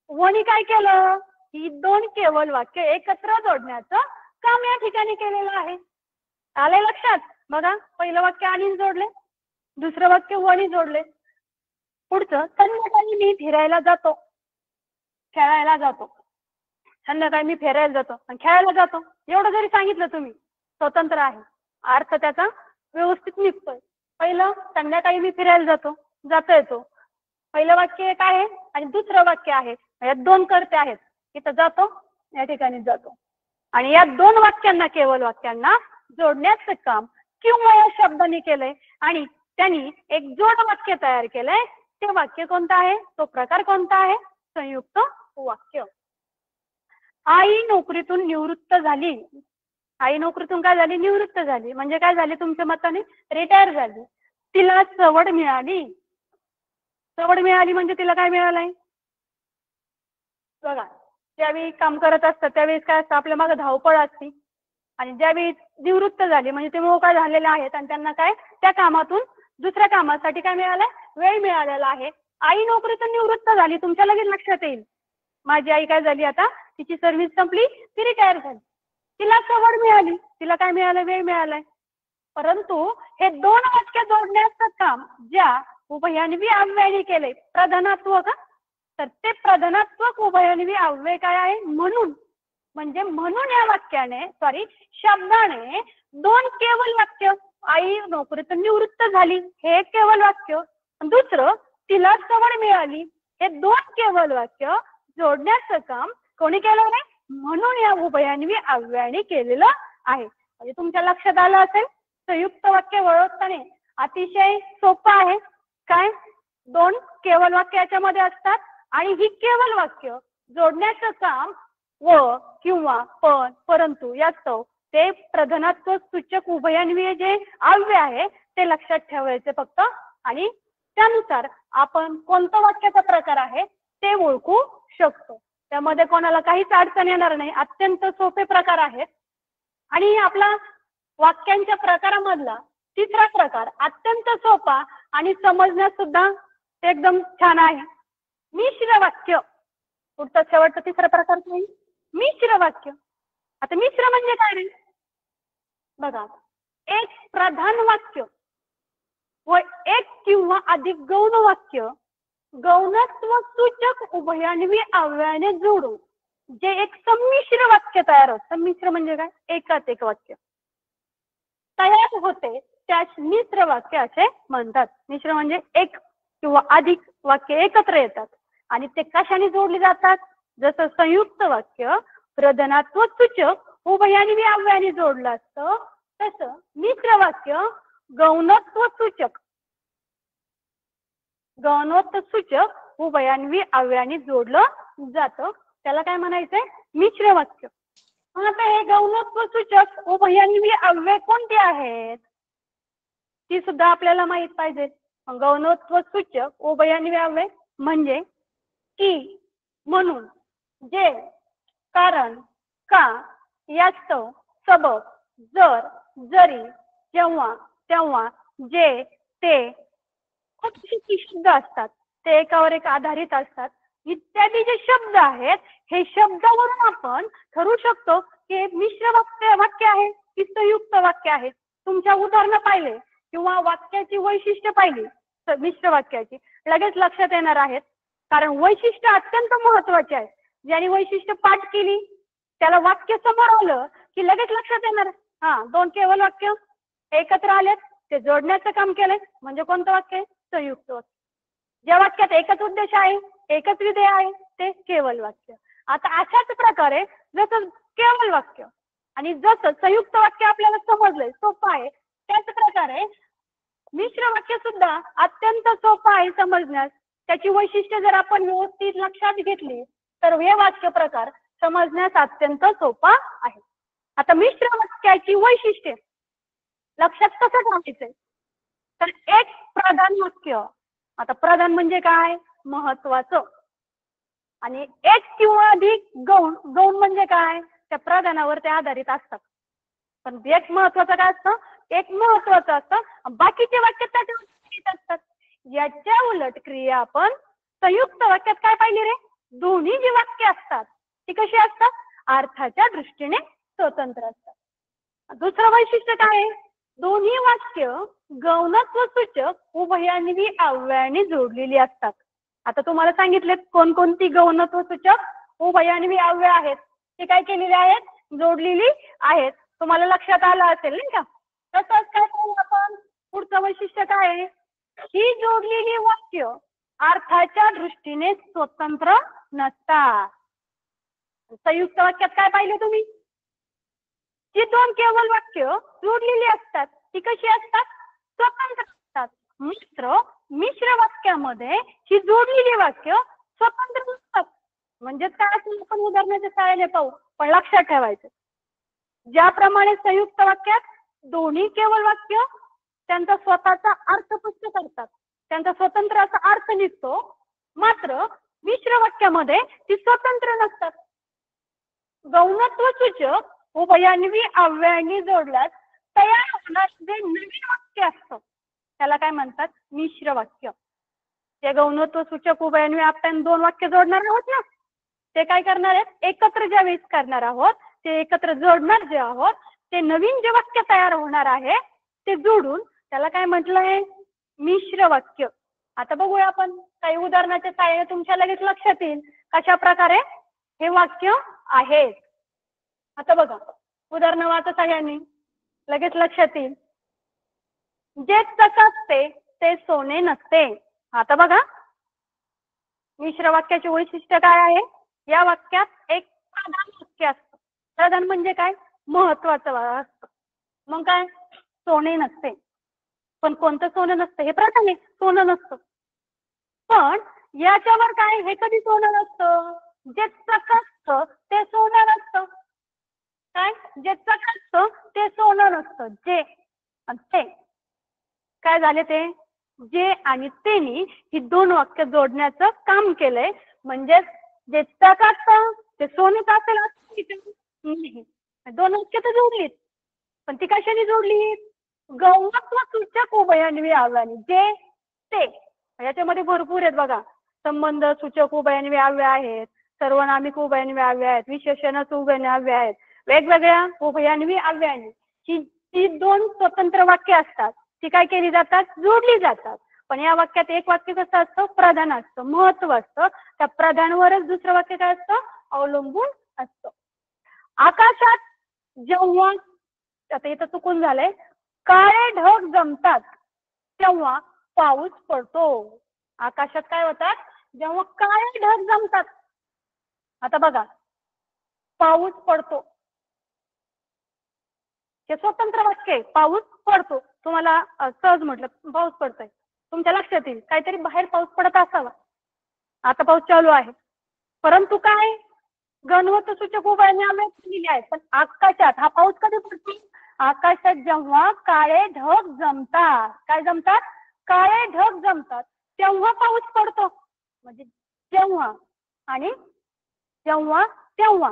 वनी काय केलं, ही 2 केवल वाक्य एकत्र जोडण्याचं काम या ठिकाणी केलेलं आहे. आले लक्षात? बघा, पहिलं वाक्य आणि जोडले, दुसरं वाक्य वनी जोडले. पुढचं, संध्याकाळी मी फिरायला जातो, खेळायला जातो. संध्याकाळी मी फिरायला जातो आणि खेळायला जातो एवढं जरी सांगितलं तुम्ही, स्वतंत्र आहे, अर्थ त्याचा व्यवस्थित निघतोय. पहिलं, संध्याकाळी मी फिरायला जातो, जाता येतो. पहिलं वाक्य एक आहे आणि दुसरं वाक्य आहे, यात 2 कर्ते आहेत. इथं जातो, या ठिकाणी जातो. आणि या 2 वाक्यांना, केवल वाक्यांना जोडण्याचं काम किंवा या शब्दाने केलंय आणि त्यांनी एक जोड वाक्य तयार केलंय. ते वाक्य कोणतं आहे, तो प्रकार कोणता आहे, संयुक्त वाक्य. आई नोकरीतून निवृत्त झाली. आई नोकरीतून काय झाली, निवृत्त झाली. म्हणजे काय झाली तुमच्या मताने, रिटायर झाली. तिला सवड मिळाली. सवड मिळाली म्हणजे तिला काय मिळालंय, बघा, ज्यावेळी काम करत असतात त्यावेळेस काय असतं, आपल्या मागे धावपळ असते. आणि ज्यावेळी निवृत्त झाले म्हणजे ते मोकळे झालेले आहेत आणि त्यांना काय, त्या कामातून दुसऱ्या कामासाठी काय मिळालंय, वेळ मिळालेला आहे. आई नोकरीतून निवृत्त झाली, तुमच्या लगेच लक्षात येईल, माझी आई काय झाली, आता तिची सर्व्हिस संपली, ती रिटायर झाली. तिला सवड मिळाली, तिला काय मिळालं, वेळ मिळालाय. परंतु हे 2 वाक्य जोडण्याचं काम ज्या उभयान्वी अव्ययाने केले, प्रधानात्व का, तर ते प्रधानात्मक उभयान्वी अव्यय काय आहे, म्हणून. म्हणजे म्हणून या वाक्याने, शब्दाने 2 केवल वाक्य, आई नोकरीतून निवृत्त झाली हे एक केवल वाक्य, दुसरं तिला सवड मिळाली, हे 2 केवल वाक्य जोडण्याचं काम कोणी केलं नाही, म्हणून या उभयान्वी अव्ययाने केलेलं आहे. म्हणजे तुमच्या लक्षात आलं असेल, संयुक्त वाक्य ओळखताना अतिशय सोपं आहे. काय, 2 केवल वाक्य याच्यामध्ये असतात आणि ही केवल वाक्य जोडण्याचं काम व किंवा पण, परंतु यास्तव ते प्रधानात्व सूचक उभयान्वी जे अव्यय आहे ते लक्षात ठेवायचे फक्त. आणि त्यानुसार आपण कोणता वाक्याचा प्रकार आहे ते ओळखू शकतो. त्यामध्ये कोणाला काहीच अडचण येणार नाही, अत्यंत सोपे प्रकार आहेत. आणि आपला वाक्यांच्या प्रकारामधला 3रा प्रकार अत्यंत सोपा आणि समजण्यास सुद्धा एकदम छान आहे, मिश्र वाक्य. पुढचा शेवटचा 3रा प्रकार नाही, मिश्र वाक्य. आता मिश्र म्हणजे काय रे, बघा, एक प्रधान वाक्य व एक किंवा अधिक गौण वाक्य गौणत्व सूचक उभयान्वी अव्ययाने जोडून जे एक संमिश्र वाक्य तयार होत. संमिश्र म्हणजे काय, एकात एक वाक्य तयार होते त्यास मिश्र वाक्य असे म्हणतात. मिश्र म्हणजे एक किंवा अधिक वाक्य एकत्र येतात आणि ते कशाने जोडली जातात, जसं संयुक्त वाक्य प्रधानात्व सूचक उभयान्वी अव्ययाने जोडलं असतं, तसं मिश्र वाक्य गौणत्व सूचक उभयान्वी अव्ययाने जोडलं जातं. त्याला काय म्हणायचंय, मिश्र वाक्य. आता हे गौणत्व सूचक उभयान्वी अव्यय कोणते आहेत ती सुद्धा आपल्याला माहित पाहिजे. गौणत्व सूचक उभयान्वी अव्यय म्हणजे की, म्हणून, जे, कारण, का, यास्तव, सबब, जर, जरी, जेव्हा, तेव्हा, जे, ते खूप शब्द असतात, ते एकावर एक आधारित असतात. इत्यादी जे शब्द आहेत हे शब्दावरून आपण ठरवू शकतो की हे मिश्र वाक्य आहे की संयुक्त वाक्य आहे. तुमच्या उदाहरणं पाहिले किंवा वाक्याची वैशिष्ट्य पाहिली मिश्र वाक्याची लगेच लक्षात येणार आहेत, कारण वैशिष्ट्य अत्यंत महत्वाचे आहे. ज्याने वैशिष्ट्य पाठ केली त्याला वाक्य समोर आलं की लगेच लक्षात येणार, हा 2 केवल वाक्य एकत्र आलेत, ते जोडण्याचं काम केलंय, म्हणजे कोणतं वाक्य आहे, संयुक्त वाक्य. ज्या वाक्यात एकच उद्देश आहे, एकच विधेय आहे, ते केवल वाक्य. आता अशाच प्रकारे जसं केवल वाक्य आणि जसं संयुक्त वाक्य आपल्याला समजलंय, सोपं आहे, त्याच प्रकारे मिश्र वाक्य सुद्धा अत्यंत सोपं आहे समजण्यास. त्याची वैशिष्ट्ये जर आपण व्यवस्थित लक्षात घेतली तर हे वाक्य प्रकार समजण्यास अत्यंत सोपा आहे. आता मिश्र वाक्याची वैशिष्ट्ये लक्षात कसं ठेवायचंय, तर एक प्रधान वाक्य. आता प्रधान म्हणजे काय, महत्वाचं. आणि एक किंवा अधिक गौण. गौण म्हणजे काय, त्या प्रधानावर ते आधारित असतात. पण एक महत्वाचं काय असतं, एक महत्वाचं असतं, बाकीचे वाक्य त्याच्यावर आधारित असतात. याच्या उलट क्रिया आपण संयुक्त वाक्यात काय पाहिली रे, दोन्ही जी वाक्य असतात ती कशी असतात, अर्थाच्या दृष्टीने स्वतंत्र असतात. दुसरं वैशिष्ट्य काय आहे, दोन्ही वाक्य गौणत्व सूचक उभयान्वी अव्ययाने जोडलेली असतात. आता तुम्हाला सांगितले कोणकोणती गौणत्व सूचक उभयान्वी अव्यय आहेत, ते काय केलेले आहेत, जोडलेली आहेत. तुम्हाला लक्षात आलं असेल नाही का. तसंच काय करू आपण, पुढचं वैशिष्ट्य काय आहे, ही जोडलेली वाक्य अर्थाच्या दृष्टीने स्वतंत्र नसतात. संयुक्त वाक्यात काय पाहिलं तुम्ही, जी दोन केवळ वाक्य जोडलेली असतात ती कशी असतात, स्वतंत्र असतात. मिश्र वाक्यामध्ये ही जोडलेली वाक्य स्वतंत्र नसतात. म्हणजे काय असं आपण उदाहरणाच्या सहाय्याने पाहू, पण लक्षात ठेवायचं, ज्याप्रमाणे संयुक्त वाक्यात दोन्ही केवळ वाक्य त्यांचा स्वतःचा अर्थ स्पष्ट करतात, त्यांचा स्वतंत्र असा अर्थ निघतो, मात्र मिश्र वाक्यामध्ये ती स्वतंत्र नसतात. गौणत्व सूचक उभयान्वी अव्ययाने जोडल्यास तयार होणार जे नवीन वाक्य असतं त्याला काय म्हणतात, मिश्र वाक्य. ते गौणत्व सूचक उभयान्वी आपण दोन वाक्य जोडणार आहोत ना, ते काय करणार आहेत, एकत्र ज्या वेळेस करणार आहोत, ते एकत्र जोडणार जे आहोत, ते नवीन जे वाक्य तयार होणार आहे ते जोडून त्याला काय म्हटलं आहे, मिश्र वाक्य. आता बघूया आपण काही उदाहरणाच्या सहाय्याने तुमच्या लगेच लक्षात येईल कशा प्रकारे हे वाक्य आहेत. आता बघा उदाहरणाच्या सहाय्याने लगेच लक्षात येईल, जे चकाकते ते सोने नसते. आता बघा मिश्र वाक्याचे वैशिष्ट्य काय आहे, या वाक्यात एक प्रधान वाक्य असतं. प्रधान म्हणजे काय, महत्वाचं असतं. मग काय, सोने नसते. पण कोणतं सोनं नसतं, हे प्रधान आहे, सोनं नसतं. पण याच्यावर काय, हे कधी सोनं नसतं, जे चकाकतं ते सोनं नसतं. काय, जे चकाकतं ते सोनं नसतं, जे आणि ते काय झाले, ते जे आणि तेनी ही दोन वाक्य जोडण्याचं काम केलंय. म्हणजे जे चकाकतं ते सोनेच असेल असं नाही, दोन वाक्य तर जोडलीत, पण ती कशाने जोडलीत, गौणत्व सूचक उभयान्वी अव्ययाने. जे ते याच्यामध्ये भरपूर आहेत बघा, संबंध सूचक उभयान्वी अव्यय आहेत, सर्वनामिक उभयान्वी अव्यय आहेत, विशेषणच उभयान्वी अव्यय आहेत. वेगवेगळ्या उभयान्वी अव्ययाने ही दोन स्वतंत्र वाक्य असतात, ती काय केली जातात, जोडली जातात. पण या वाक्यात एक वाक्य कसं असतं, प्रधान असतं, महत्व असतं, त्या प्रधानवरच दुसरं वाक्य काय असतं, अवलंबून असतं. आकाशात जेव्हा, आता इथं चुकून झालंय, काळे ढग जमतात तेव्हा पाऊस पडतो. आकाशात काय होतात, जेव्हा काळे ढग जमतात. आता बघा पाऊस पडतो, हे स्वतंत्र वाक्य आहे, पाऊस पडतो. तुम्हाला सहज म्हटलं पाऊस पडतोय, तुमच्या लक्षात येईल काहीतरी बाहेर पाऊस पडत असावा. आता पाऊस चालू आहे, परंतु काय, गणवत सूचक उभयान्वी दिलेली आहे. पण आकाशात हा पाऊस कधी पडतो, आकाशात जेव्हा काळे ढग जमतात. काय जमतात, काळे ढग जमतात तेव्हा पाऊस पडतो. म्हणजे जेव्हा आणि जेव्हा तेव्हा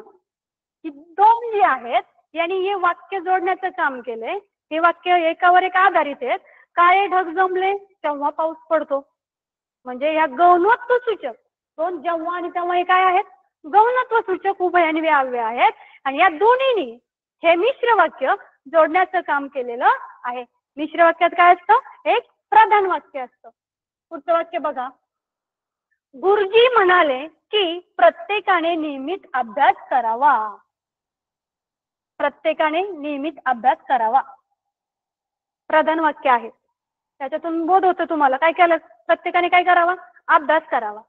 ही दोन जी आहेत यांनी हे वाक्य जोडण्याचं काम केलंय. हे वाक्य एकावर एक आधारित आहेत. काळे ढग जमले तेव्हा पाऊस पडतो. म्हणजे या गौणत्व सूचक दोन जेव्हा आणि तेव्हा हे काय आहेत, गौणत्व सूचक उभयान्वी अव्यय आहेत. आणि या दोन्हीनी हे मिश्र वाक्य जोडण्याचं काम केलेलं आहे. मिश्र वाक्यात काय असतं, एक प्रधान वाक्य असतं. पुढचं वाक्य बघा, गुरुजी म्हणाले की प्रत्येकाने नियमित अभ्यास करावा. प्रत्येकाने नियमित अभ्यास करावा प्रधान वाक्य आहे. त्याच्यातून बोध होतं तुम्हाला काय केलं, प्रत्येकाने काय करावा, अभ्यास करावा.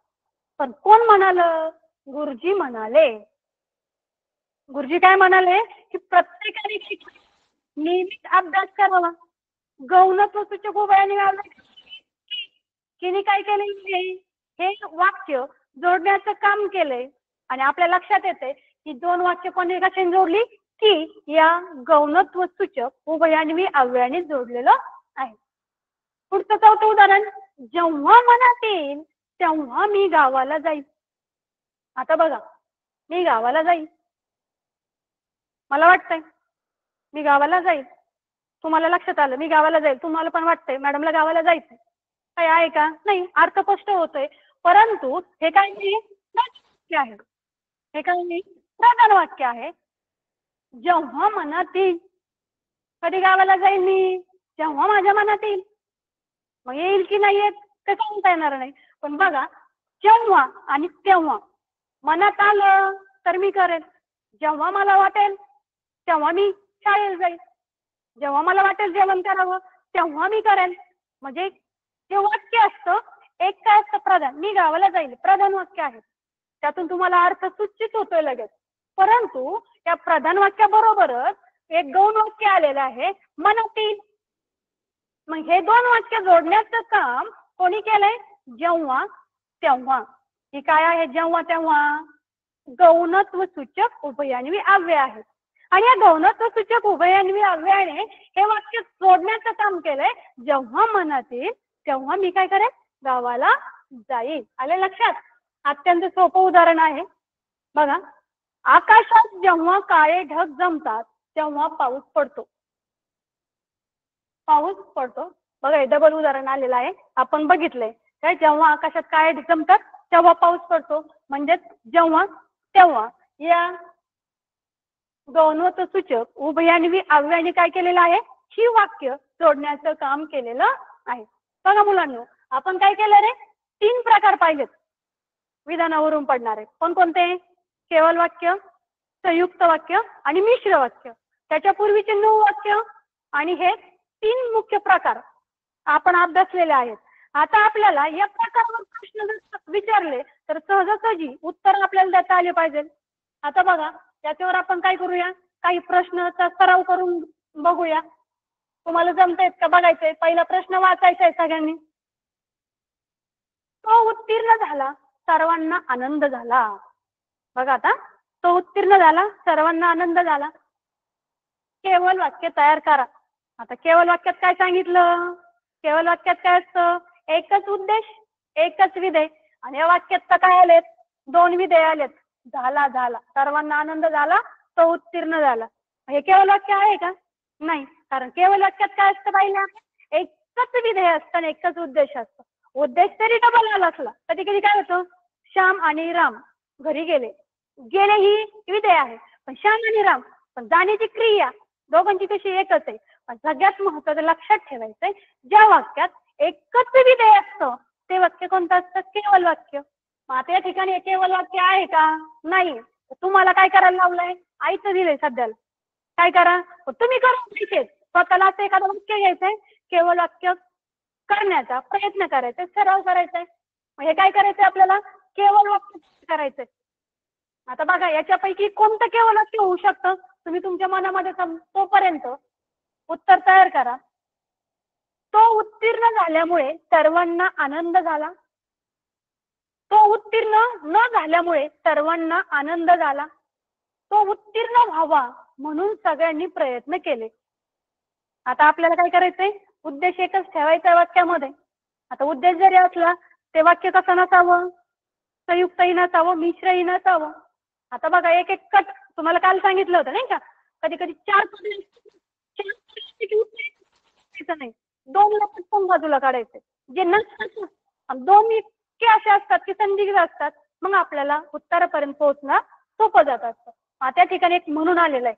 पण कोण म्हणालं, गुरुजी म्हणाले. गुरुजी काय म्हणाले की प्रत्येकाने नियमित अभ्यास करावा. गौणत्व सूचक उभयान्वी अव्यय किने काय केलंय, हे वाक्य जोडण्याचं काम केलंय. आणि आपल्या लक्षात येते ही दोन वाक्य कोणी कशाने जोडली की या गौणत्व सूचक उभयान्वी अव्ययाने जोडलेलं आहे. पुढचं चौथं उदाहरण, जेव्हा मनात येईल तेव्हा मी गावाला जाईल. आता बघा, मी गावाला जाईल, मला वाटतंय मी गावाला जाईल, तुम्हाला लक्षात आलं मी गावाला जाईल, तुम्हाला पण वाटतंय मॅडमला गावाला जायचंय, काय आहे का? नाही, अर्थ स्पष्ट होतोय. परंतु हे काय नाही, वाक्य आहे, हे काय नाही, प्रधान वाक्य आहे. जेव्हा मनात येईल, कधी गावाला जाईल मी, जेव्हा माझ्या मनात येईल. मग येईल की नाही येत ते सांगता येणार नाही. पण बघा, जेव्हा आणि तेव्हा मनात आलं तर मी करेल, जेव्हा मला वाटेल तेव्हा मी शाळेला जाईल, जेव्हा मला वाटेल जेवण करावं तेव्हा मी करेल. म्हणजे जे वाक्य असतं एक काय असतं, प्रधान, मी गावाला जाईल प्रधान वाक्य आहे, त्यातून तुम्हाला अर्थ सूचित होतोय लगेच. परंतु या प्रधान वाक्याबरोबरच एक गौण वाक्य आलेलं आहे, मनात येईल. मग हे दोन वाक्य जोडण्याचं काम कोणी केलंय, जेव्हा तेव्हा. ही काय आहे, जेव्हा तेव्हा गौणत्व सूचक उभयान्वी अव्यय आहे. आणि या गौणत्व सूचक उभयान्वी अव्ययाने हे वाक्य जोडण्याचं काम केलंय, जेव्हा मनात येईल तेव्हा मी काय करेन, गावाला जाईल. आले लक्षात? अत्यंत सोपं उदाहरण आहे बघा. आकाशात जेव्हा काळे ढग जमतात तेव्हा पाऊस पडतो. पाऊस पडतो बघा, हे डबल उदाहरण आलेलं आहे, आपण बघितलंय काय, जेव्हा आकाशात काळे ढग जमतात तेव्हा पाऊस पडतो. म्हणजे जेव्हा तेव्हा या गौणत्व सूचक उभयान्वी अव्ययाने काय केलेलं आहे, ही वाक्य जोडण्याचं काम केलेलं आहे. बघा मुलांनो, आपण काय केलं रे, 3 प्रकार पाहिलेत विधानावरून पडणारे. कोणकोणते? केवल वाक्य, संयुक्त वाक्य आणि मिश्र वाक्य. त्याच्यापूर्वीचे 9 वाक्य आणि हे 3 मुख्य प्रकार आपण अभ्यासलेले आहेत. आता आपल्याला या प्रकारावर प्रश्न जर विचारले तर सहजासहजी उत्तर आपल्याला देता आले पाहिजे. आता बघा, त्याच्यावर आपण काय करूया, काही प्रश्नाचा सराव करून बघूया. तुम्हाला जमतायत का बघायचंय. पहिला प्रश्न वाचायचा आहे सगळ्यांनी. तो उत्तीर्ण झाला, सर्वांना आनंद झाला. बघा आता, तो उत्तीर्ण झाला, सर्वांना आनंद झाला. केवल वाक्य तयार करा. आता केवल वाक्यात काय सांगितलं, केवल वाक्यात काय असतं, एकच उद्देश एकच विधेय. आणि या वाक्यात तर काय आलेत, 2 विधेय आलेत. झाला झाला, सर्वांना आनंद झाला, तो उत्तीर्ण झाला. हे केवल वाक्य आहे का? नाही, कारण केवल वाक्यात काय असतं पाहिलं, एकच विधेय असतं आणि एकच उद्देश असतं. उद्देश तरी डबल आला असला, कधी कधी काय होतं, श्याम आणि राम घरी गेले, गेले ही विधेय आहे, पण श्याम आणि राम पण जाण्याची क्रिया दोघांची कशी एकच आहे. पण सगळ्यात महत्वाचं लक्षात ठेवायचंय, ज्या वाक्यात एकच विधेय असतं ते वाक्य कोणतं असतं, केवल वाक्य. मग आता या ठिकाणी हे केवल वाक्य आहे का? नाही. तुम्हाला काय करायला लावलंय, आईचं दिलंय सध्याला, काय करा तुम्ही करून घ्यायचे. स्वतःला असं एखादं वाक्य घ्यायचंय, केवल वाक्य करण्याचा प्रयत्न करायचा, सराव करायचा आहे. मग हे काय करायचंय आपल्याला, केवल वाक्य करायचंय. आता बघा, याच्यापैकी कोणतं केवल वाक्य होऊ शकतं, तुम्ही तुमच्या मनामध्ये तोपर्यंत उत्तर तयार करा. तो उत्तीर्ण झाल्यामुळे सर्वांना आनंद झाला. तो उत्तीर्ण न झाल्यामुळे सर्वांना आनंद झाला. तो उत्तीर्ण व्हावा म्हणून सगळ्यांनी प्रयत्न केले. आता आपल्याला काय करायचंय, उद्देश एकच ठेवायचा वाक्यामध्ये. आता उद्देश जरी असला ते वाक्य कसं नसावं, संयुक्तही नसावं, मिश्रही नसावं. आता बघा, एक एक कट तुम्हाला काल सांगितलं होतं नाही का, कधी कधी 4 नाही, 2 पण बाजूला काढायचे जे नसतात. 2 इतके असे असतात की संदिग्ध असतात, मग आपल्याला उत्तरापर्यंत पोहोचणं सोपं जात असतं. त्या ठिकाणी एक म्हणून आलेलं आहे,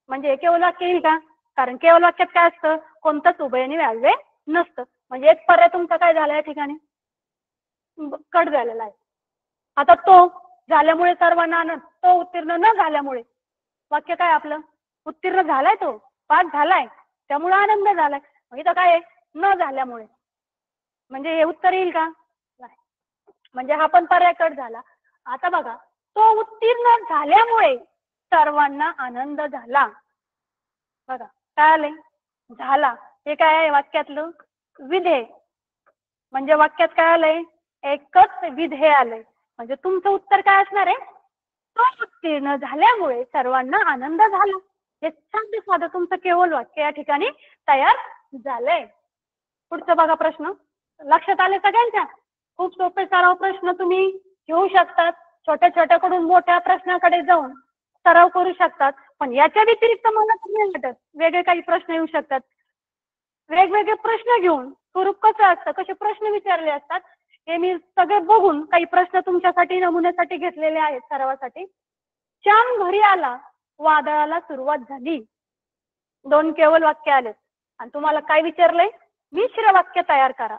म्हणजे केवल वाक्य येईल का, कारण केवल वाक्यात काय असतं, कोणतंच उभयान्वी अव्यय नसतं. म्हणजे एक पर्याय तुमचा काय झाला या ठिकाणी कट झालेला आहे. आता तो झाल्यामुळे सर्वांना आनंद, तो उत्तीर्ण न झाल्यामुळे वाक्य काय आपलं, उत्तीर्ण झालाय, तो पास झालाय त्यामुळे आनंद झालाय. इथं काय आहे, न झाल्यामुळे, म्हणजे हे उत्तर येईल का, नाही. म्हणजे हा पण पर्याय कट झाला. आता बघा, तो उत्तीर्ण झाल्यामुळे सर्वांना आनंद झाला. बघा काय आलंय, झाला, हे काय आहे वाक्यातलं विधेय. म्हणजे वाक्यात काय आलंय, एकच विधेय आलंय. म्हणजे तुमचं उत्तर काय असणार आहे, तो उत्तीर्ण झाल्यामुळे सर्वांना आनंद झाला. हे साधं साधं तुमचं केवळ वाक्य या ठिकाणी तयार झालंय. पुढचं बघा प्रश्न. लक्षात आले सगळ्यांच्या? खूप सोपे सराव प्रश्न तुम्ही घेऊ शकतात. छोट्या छोट्याकडून मोठ्या प्रश्नाकडे जाऊन सराव करू शकतात. पण याच्या व्यतिरिक्त मला नाही वाटत वेगळे काही प्रश्न येऊ शकतात. वेगवेगळे प्रश्न घेऊन स्वरूप कसं असतं, कसे प्रश्न विचारले असतात हे मी सगळे बघून काही प्रश्न तुमच्यासाठी नमुन्यासाठी घेतलेले आहेत सरावासाठी. श्याम घरी आला, वादळाला सुरुवात झाली. दोन केवळ वाक्य आलेत आणि तुम्हाला काय विचारलंय? मिश्र वाक्य तयार करा.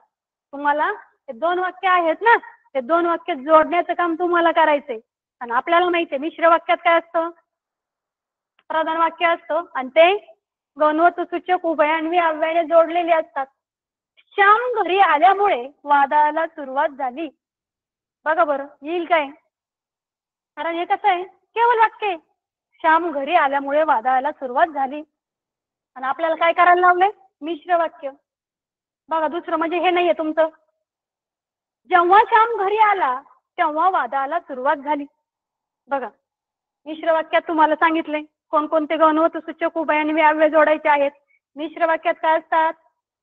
तुम्हाला हे दोन वाक्य आहेत ना, ते दोन वाक्य जोडण्याचं काम तुम्हाला करायचंय. आणि आपल्याला माहितीये मिश्र वाक्यात काय असतं? प्रधान वाक्य असतं आणि ते गौणवस्तुसूचक उभयान्वी अव्ययाने जोडलेले असतात. श्याम घरी आल्यामुळे वादळाला सुरुवात झाली. बघा बरं येईल काय? कारण हे कसं आहे? केवळ वाक्य आहे. श्याम घरी आल्यामुळे वादळाला सुरुवात झाली आणि आपल्याला काय करायला लावलंय? मिश्र वाक्य. बघा दुसरं म्हणजे हे नाहीये तुमचं. जेव्हा श्याम घरी आला तेव्हा वादळाला सुरुवात झाली. बघा मिश्र वाक्यात तुम्हाला सांगितले कोणकोणते गौणवस्तुसूचक उभयान्वी अव्यय जोडायचे आहेत. मिश्र वाक्यात काय असतात?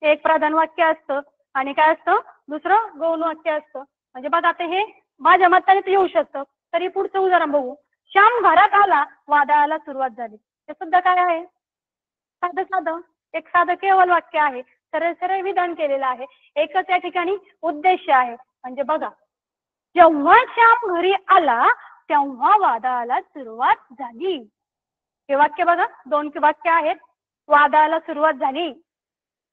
एक प्रधान वाक्य असतं आणि काय असतं? दुसरं गौण वाक्य असतं. म्हणजे बघा आता हे माझ्या मताने येऊ शकतं. तरी पुढचं उदाहरण बघू. श्याम घरात आला, वादळाला सुरुवात झाली. हे सुद्धा काय आहे? साधं साधं एक साधं केवळ वाक्य आहे. सरळ सरळ विधान केलेलं आहे. एकच या ठिकाणी उद्देश आहे. म्हणजे बघा जेव्हा श्याम घरी आला तेव्हा वादळाला सुरुवात झाली. हे वाक्य बघा दोन वाक्य आहेत. वादळाला सुरुवात झाली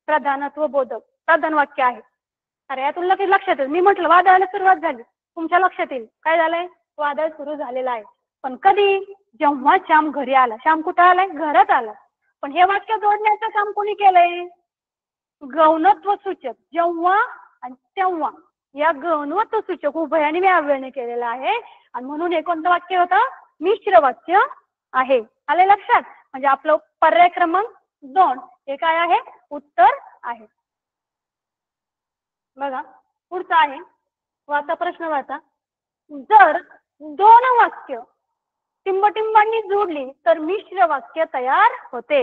प्रधानत्व बोधक प्रधान वाक्य आहे. अरे यातून लगेच लक्षात येईल. मी म्हटलं वादळाला सुरुवात झाली, तुमच्या लक्षात येईल काय झालंय? वादळ सुरू झालेलं आहे. पण कधी? जेव्हा श्याम घरी आला. श्याम कुठं आलाय? घरात आला. पण हे वाक्य जोडण्याचं काम कोणी केलंय? गौणत्व सूचक जेव्हा आणि तेव्हा या गौणत्व सूचक उभयान्वी अव्ययाने केलेलं आहे आणि म्हणून हे कोणतं वाक्य होतं? मिश्र वाक्य आहे. आले लक्षात? म्हणजे आपलं पर्याय क्रमांक 2 हे काय आहे? उत्तर आहे. बघा पुढचा आहे. वाचा प्रश्न वाचा. जर दोन वाक्य टिंबटिंबांनी जोडली तर मिश्र वाक्य तयार होते.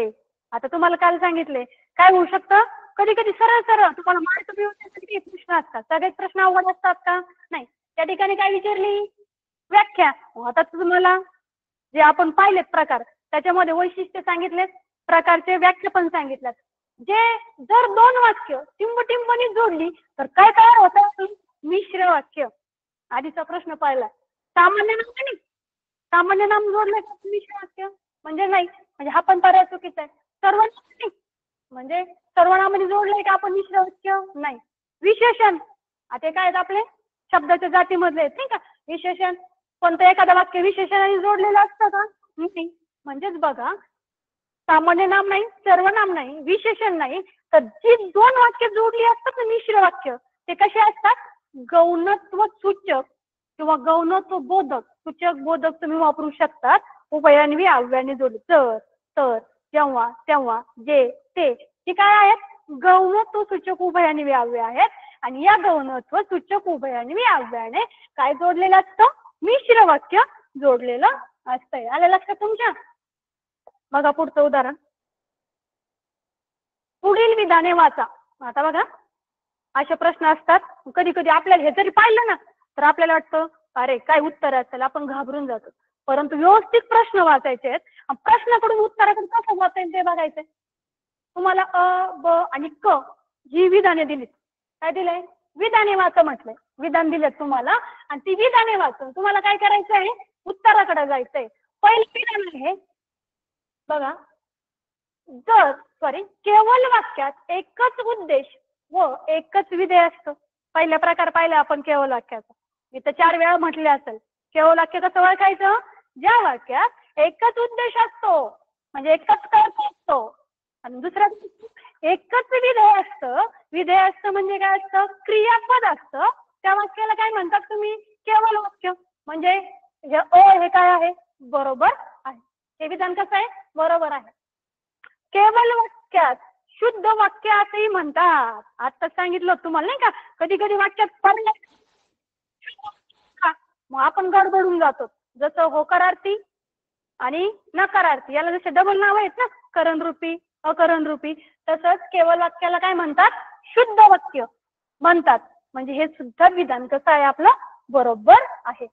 आता तुम्हाला काल सांगितले काय होऊ शकतं? कधी कधी सरळ सरळ तुम्हाला मार्क मिळवण्यासाठी काही प्रश्न असतात. सगळेच प्रश्न अवघड असतात का? नाही. त्या ठिकाणी काय विचारली? व्याख्या. आता तुम्हाला जे आपण पाहिलेत प्रकार त्याच्यामध्ये वैशिष्ट्य सांगितलेत, प्रकारचे व्याख्या पण सांगितल्यात. जे जर दोन वाक्य टिंबटिंबांनी जोडली तर काय तयार होतं? मिश्र वाक्य. आधीचा प्रश्न पाहिला. सामान्य नाम नाही. सामान्य नाम जोडलं का मिश्र वाक्य? म्हणजे नाही. म्हणजे हा पण पर्याय चुकीचा आहे. सर्वनाम नाही. म्हणजे सर्वनामाने जोडलंय का आपण मिश्र वाक्य? नाही. विशेषण आता काय आहेत आपले? शब्दाच्या जातीमधले आहेत नाही का? विशेषण कोणतं एखादं वाक्य विशेषणाने जोडलेलं असतं का? नाही. म्हणजेच बघा सामान्य नाम नाही, सर्वनाम नाही, विशेषण नाही, तर जी दोन वाक्य जोडली असतात ना मिश्र वाक्य ते कसे असतात? गौणत्व सूचक किंवा गौणत्व बोधक सूचक बोधक तुम्ही वापरू शकतात. उभयान्वी अव्ययाने जोडले तर जेव्हा तेव्हा जे ते हे काय आहेत? गौणत्व सूचक उभयान्वी अव्यय आहेत आणि या गौणत्व सूचक उभयान्वी अव्ययाने काय जोडलेलं असतं? मिश्र वाक्य जोडलेलं असतंय. आलं लक्षात तुमच्या? बघा पुढचं उदाहरण. पुढील विधाने वाचा. आता बघा असे प्रश्न असतात. कधी कधी आपल्याला हे जरी पाहिलं ना तर आपल्याला वाटतं अरे काय उत्तर असेल, आपण घाबरून जातो. परंतु व्यवस्थित प्रश्न वाचायचे आहेत. प्रश्नाकडून उत्तराकडे कसं वाचायचं ते बघायचंय. तुम्हाला अ ब आणि क ही विधाने दिलीत. काय दिलंय? विधाने वाचा म्हटलंय. विधान दिलेत तुम्हाला आणि ती विधाने वाचून तुम्हाला काय करायचं आहे? उत्तराकडे जायचंय. पहिलं विधान आहे बघा. जर केवळ वाक्यात एकच उद्देश व एकच विधेय असतं. पहिला प्रकार पाहिला आपण केवळ वाक्याचा. मी तर 4 वेळा म्हटले असेल. केवळ वाक्य कसं ओळखायचं? ज्या वाक्यात एकच उद्देश असतो म्हणजे एकच कर्म असतो आणि दुसरा एकच विधेय असतं. विधेय असतं म्हणजे काय असतं? क्रियापद असतं. त्या वाक्याला काय म्हणतात तुम्ही? केवळ वाक्य. म्हणजे हे काय आहे? बरोबर आहे. हे विधान कसं आहे? बरोबर आहे. केवळ वाक्यात शुद्ध वाक्य असंही म्हणतात. आता सांगितलं तुम्हाला नाही का? कधी कधी वाक्यात पर्याय मग आपण गडबडून जातो. जसं होकारार्थी आणि नकारार्थी याला जसे डबल नाव आहेत ना, करणरूपी अकरणरूपी, तसंच केवळ वाक्याला काय म्हणतात, शुद्ध वाक्य म्हणतात. म्हणजे हे सुद्धा विधान कसं आहे आपलं, बरोबर आहे.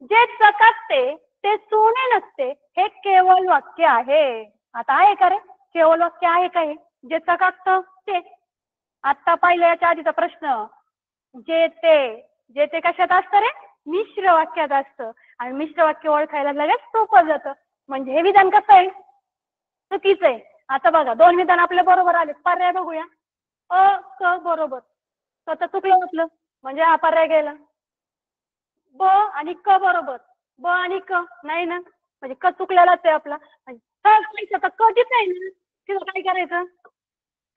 जे चकाकते ते सोने नसते हे केवळ वाक्य आहे. आता आहे का रे, केवळ वाक्य आहे का हे जे चकाकतं ते? आता पाहिलं याच्या आधीचा प्रश्न, जे ते कशात असतं रे, मिश्र वाक्यात असतं. आणि मिश्र वाक्य ओळखायला लगेच सोपं जातं. म्हणजे हे विधान कसं आहे, चुकीचं आहे. आता बघा दोन विधान आपले बरोबर आले, पर्याय बघूया. क बरोबर, स्वतः चुकलं म्हटलं म्हणजे हा पर्याय गेला. ब आणि क बरोबर, ब आणि क नाही ना, म्हणजे क चुकलेलाच आहे आपला. तर क जिथं आहे ना तिथं काय करायचं,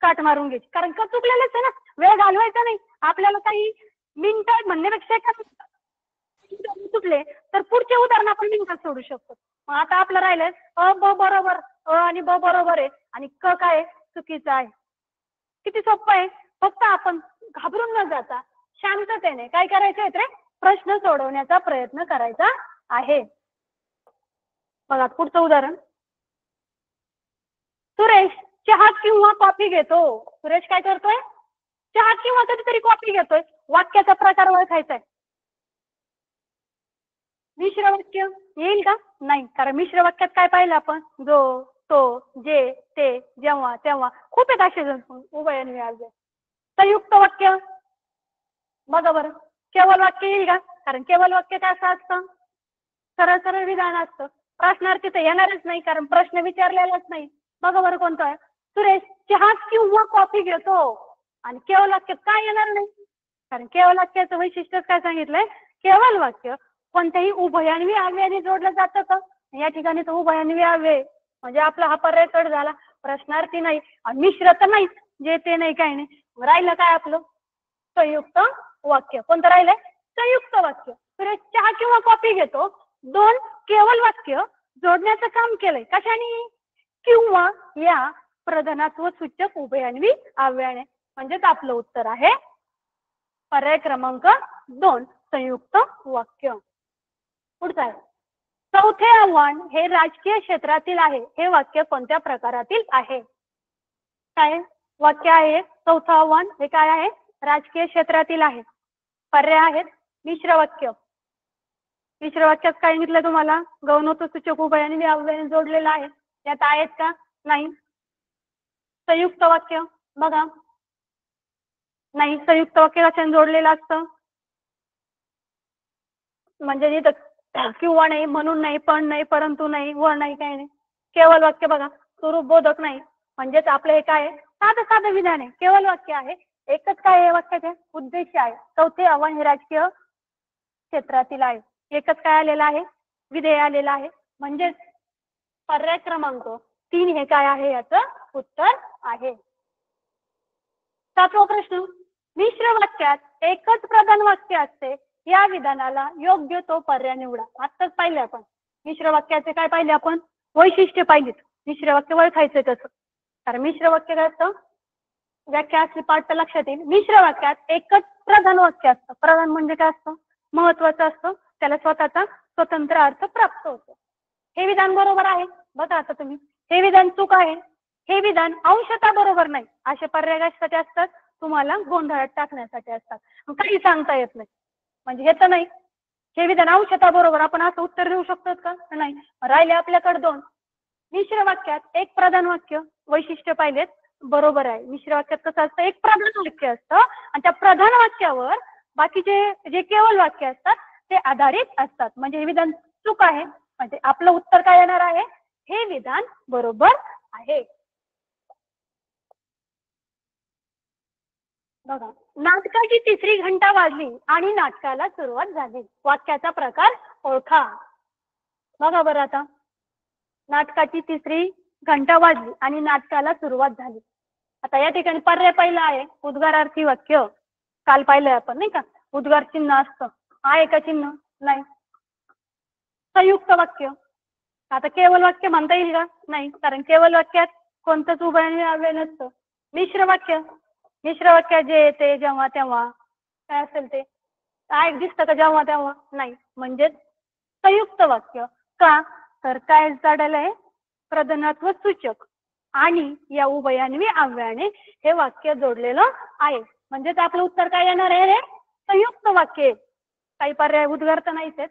काट मारून घ्यायची, कारण क चुकलेलंच आहे ना, वेळ घालवायचा नाही आपल्याला. काही मिनिटं म्हणण्यापेक्षा चुकले तर पुढचे उदाहरण आपण मिनिटात सोडू शकतो. मग आता आपलं राहिलंय ब बरोबर, आणि ब बरोबर आहे आणि क काय आहे, चुकीचं आहे. किती सोपं आहे. फक्त आपण घाबरून न जाता शांततेने काय करायचं रे, प्रश्न सोडवण्याचा प्रयत्न करायचा आहे. बघा पुढचं उदाहरण, सुरेश चहा किंवा कॉफी घेतो. सुरेश काय करतोय, चहा किंवा कधीतरी कॉफी घेतोय. वाक्याचा प्रकार ओळखायचा आहे. मिश्र वाक्य येईल का, नाही, कारण मिश्र वाक्यात काय पाहिलं आपण, जो, तो, जे, ते, जेव्हा, तेव्हा, खूप आहेत असे उभयन्वी अव्यय. संयुक्त वाक्य बघा बरं, केवळ वाक्य येईल का, कारण केवळ वाक्य काय असं असतं, सरळ सरळ विधान असतं. प्रश्नार्थी तर येणारच नाही, कारण प्रश्न विचारलेलाच नाही. बघा बरं कोणतं आहे, सुरेश चहा किंवा कॉफी घेतो. आणि केवळ वाक्यात काय येणार नाही, कारण केवळ वाक्याचं वैशिष्ट्य काय सांगितलंय, केवळ वाक्य कोणत्याही उभयान्वी अव्ययाने जोडलं जातं का, या ठिकाणी तर उभयान्वी अव्यय म्हणजे आपला हा पर्याय कट झाला. प्रश्नार्थी नाही आणि मिश्र तर नाहीच, जे ते नाही काही नाही. राहिलं काय आपलं संयुक्त वाक्य, कोणतं राहिलंय, संयुक्त वाक्य. सुरेश चहा किंवा कॉफी घेतो, दोन केवळ वाक्य जोडण्याचं काम केलंय कशाने, किंवा या प्रधानत्व सूचक उभयान्वी अव्ययाने. म्हणजेच आपलं उत्तर आहे पर्याय क्रमांक 2, संयुक्त वाक्य. पुढचं आहे, चौथे आव्हान हे राजकीय क्षेत्रातील आहे. हे वाक्य कोणत्या प्रकारातील आहे, काय वाक्य आहे चौथं आव्हान हे काय आहे, राजकीय क्षेत्रातील आहे. पर्याय आहेत मिश्र वाक्य. मिश्र वाक्यात काय सांगितलं तुम्हाला, गौणत्व सूचक उभयान्वी अव्ययाने जोडलेलं आहे, यात आहेत का, नाही. संयुक्त वाक्य बघा, नाही, संयुक्त वाक्य कशाने जोडलेलं असतं, म्हणजे जिथं किंवा नाही, म्हणून नाही, पण नाही, परंतु नाही, व नाही, काही नाही. केवळ वाक्य बघा, स्वरूप बोधक नाही, म्हणजेच आपलं हे काय आहे, साधं साधं विधान आहे, केवळ वाक्य आहे. एकच काय आहे वाक्याचे उद्देश आहे. चौथे आव्हान हे राजकीय क्षेत्रातील आहे. एकच काय आलेलं आहे, विधेय आलेलं आहे. म्हणजेच पर्याय क्रमांक 3 हे काय आहे, याचं उत्तर आहे. 7वा प्रश्न, मिश्र वाक्यात एकच प्रधान वाक्य असते, या विधानाला योग्य तो पर्याय निवडा. आत्ताच पाहिले आपण मिश्र वाक्याचे काय पाहिले आपण, वैशिष्ट्य पाहिलीत. मिश्र वाक्य ओळखायचं कसं, कारण मिश्र वाक्य काय असतं, व्याख्या असली पाठ तर लक्षात येईल. मिश्र वाक्यात एकच प्रधान वाक्य असतं. प्रधान म्हणजे काय असतं, महत्वाचं असतं, त्याला स्वतःचा स्वतंत्र अर्थ प्राप्त होतो. हे विधान बरोबर आहे. बघा आता तुम्ही, हे विधान चूक आहे. हे विधान अंशतः बरोबर नाही. असे पर्याय कशासाठी असतात, तुम्हाला गोंधळात टाकण्यासाठी असतात. काही सांगता येत नाही, म्हणजे हे तर नाही, हे विधान अंशतः बरोबर, आपण असं उत्तर देऊ शकतो का, नाही. राहिले आपल्याकडे 2. मिश्र वाक्यात एक प्रधान वाक्य, वैशिष्ट्य पाहिलेत, बरोबर आहे. मिश्र वाक्यात कसं असतं, एक प्रधान वाक्य असतं आणि त्या प्रधान वाक्यावर बाकीचे जे केवळ वाक्य असतात ते आधारित असतात. म्हणजे हे विधान चूक आहे. म्हणजे आपलं उत्तर काय येणार आहे, हे विधान बरोबर आहे. बघा, नाटकाची तिसरी घंटा वाजली आणि नाटकाला सुरुवात झाली. वाक्याचा प्रकार ओळखा. बघा बरं आता, नाटकाची तिसरी घंटा वाजली आणि नाटकाला सुरुवात झाली. आता या ठिकाणी पर्याय पहिला आहे उद्गारार्थी वाक्य. काल पाहिलंय आपण नाही का, उद्गार चिन्ह असतं, आहे का चिन्ह, नाही. संयुक्त वाक्य, आता केवळ वाक्य म्हणता येईल का, नाही, कारण केवळ वाक्यात कोणतंच उभयनिष्ठ अव्यय नसतं. मिश्र वाक्य, मिश्र वाक्य जे ते जेव्हा तेव्हा काय असेल ते, काय दिसतं का जेव्हा तेव्हा, नाही. म्हणजेच संयुक्त वाक्य. का तर काय झालेलं आहे, प्रधानत्व सूचक आणि या उभयान्वी अव्ययाने हे वाक्य जोडलेलं आहे. म्हणजेच आपलं उत्तर काय येणार आहे, हे संयुक्त वाक्य. काही पर्याय उद्गार नाहीच आहेत,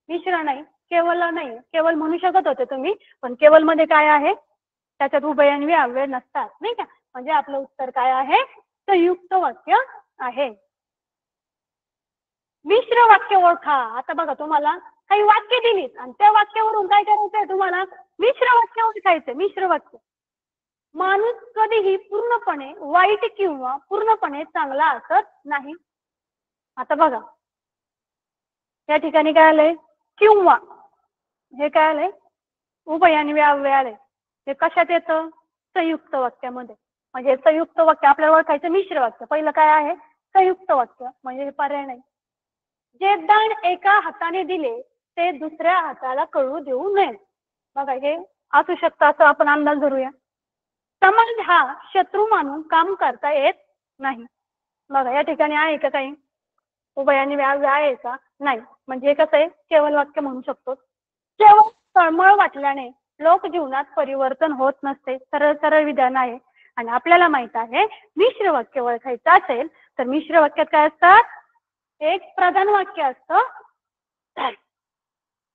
मिश्र नाही, केवळ नाही. केवळ म्हणू शकत होते तुम्ही, पण केवळ मध्ये काय आहे, त्याच्यात उभयान्वी अव्यय नसतात, नाही का. म्हणजे आपलं उत्तर काय आहे, संयुक्त वाक्य आहे. मिश्र वाक्य ओळखा. आता बघा, तुम्हाला काही वाक्य दिलीत आणि त्या वाक्यावरून काय करायचंय, तुम्हाला मिश्र वाक्य ओळखायचंय. मिश्र वाक्य. माणूस कधीही पूर्णपणे वाईट किंवा पूर्णपणे चांगला असत नाही. आता बघा, या ठिकाणी काय आलंय, किंवा हे काय आलंय, उभयान्वी अव्यय आलंय. हे कशात येतं, संयुक्त वाक्यामध्ये. म्हणजे संयुक्त वाक्य आपल्याला ओळखायचं. मिश्र वाक्य पहिलं काय आहे, संयुक्त वाक्य. म्हणजे हे पर्याय नाही. जे दान एका हाताने दिले ते दुसऱ्या हाताला कळू देऊ नये. बघा, हे असू शकतं, असं आपण अंदाज धरूया. समाज हा शत्रू मानून काम करता येत नाही. बघा, या ठिकाणी आहे का काही उभयान्वी अव्यय आहे का, नाही. म्हणजे हे कसं आहे, केवळ वाक्य म्हणू शकतो. केवळ तळमळ वाटल्याने लोक जीवनात परिवर्तन होत नसते. सरळ सरळ विधान आहे. आणि आपल्याला माहित आहे, मिश्र वाक्य ओळखायचं असेल तर मिश्र वाक्यात काय असतात, एक प्रधान वाक्य असतं,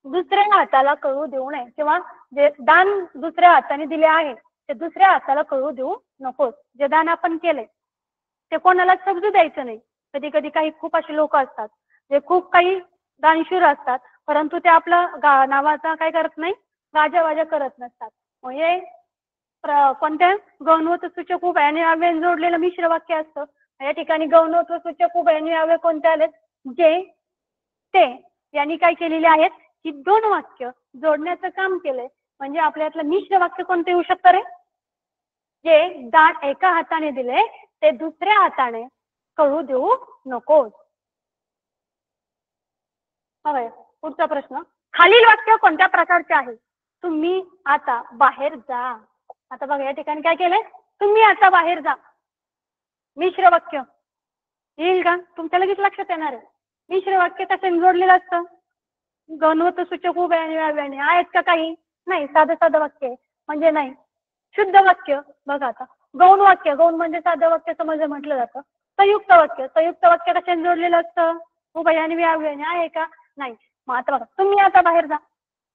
दुसऱ्या हाताला कळू देऊ नये, किंवा जे दान दुसऱ्या हाताने दिले आहे ते दुसऱ्या हाताला कळू देऊ नकोस. जे दान आपण केले ते कोणाला समजू द्यायचं नाही. कधी कधी काही खूप असे लोक असतात जे खूप काही दानशूर असतात, परंतु ते आपलं नावाचा काय करत नाही, गाजावाजा करत नसतात. म्हणजे कोणत्या गौणवत्व सूचक उभयान्वी अव्यय जोडलेलं मिश्र वाक्य असतं. या ठिकाणी गौणवत्व सूचक उभयान्वी अव्यय कोणते आलेत, जे ते यांनी काय केलेले आहेत की दोन वाक्य जोडण्याचं काम केलंय. म्हणजे आपल्यातलं मिश्र वाक्य कोणतं येऊ शकतं रे, जे दान एका हाताने दिले ते दुसऱ्या हाताने कळू देऊ नकोस. हवंय. पुढचा प्रश्न, खालील वाक्य कोणत्या प्रकारचे आहे, तुम्ही आता बाहेर जा. आता बघा, या ठिकाणी काय केलंय, तुम्ही आता बाहेर जा. मिश्र वाक्य येईल का, तुमच्या लगेच लक्षात येणार आहे. मिश्र वाक्य कशाने जोडलेलं असतं, गौणवत्व सूचक उभयान्वी अव्ययाने. आहेत का काही, नाही. साधं साधं वाक्य आहे, म्हणजे नाही. शुद्ध वाक्य बघा, आता गौण वाक्य, गौण म्हणजे साधं वाक्य समज म्हटलं जातं. संयुक्त वाक्य, संयुक्त वाक्य कशाने जोडलेलं असतं, उभयान्वी अव्ययाने. आहे का, नाही. मग आता बघा, तुम्ही आता बाहेर जा,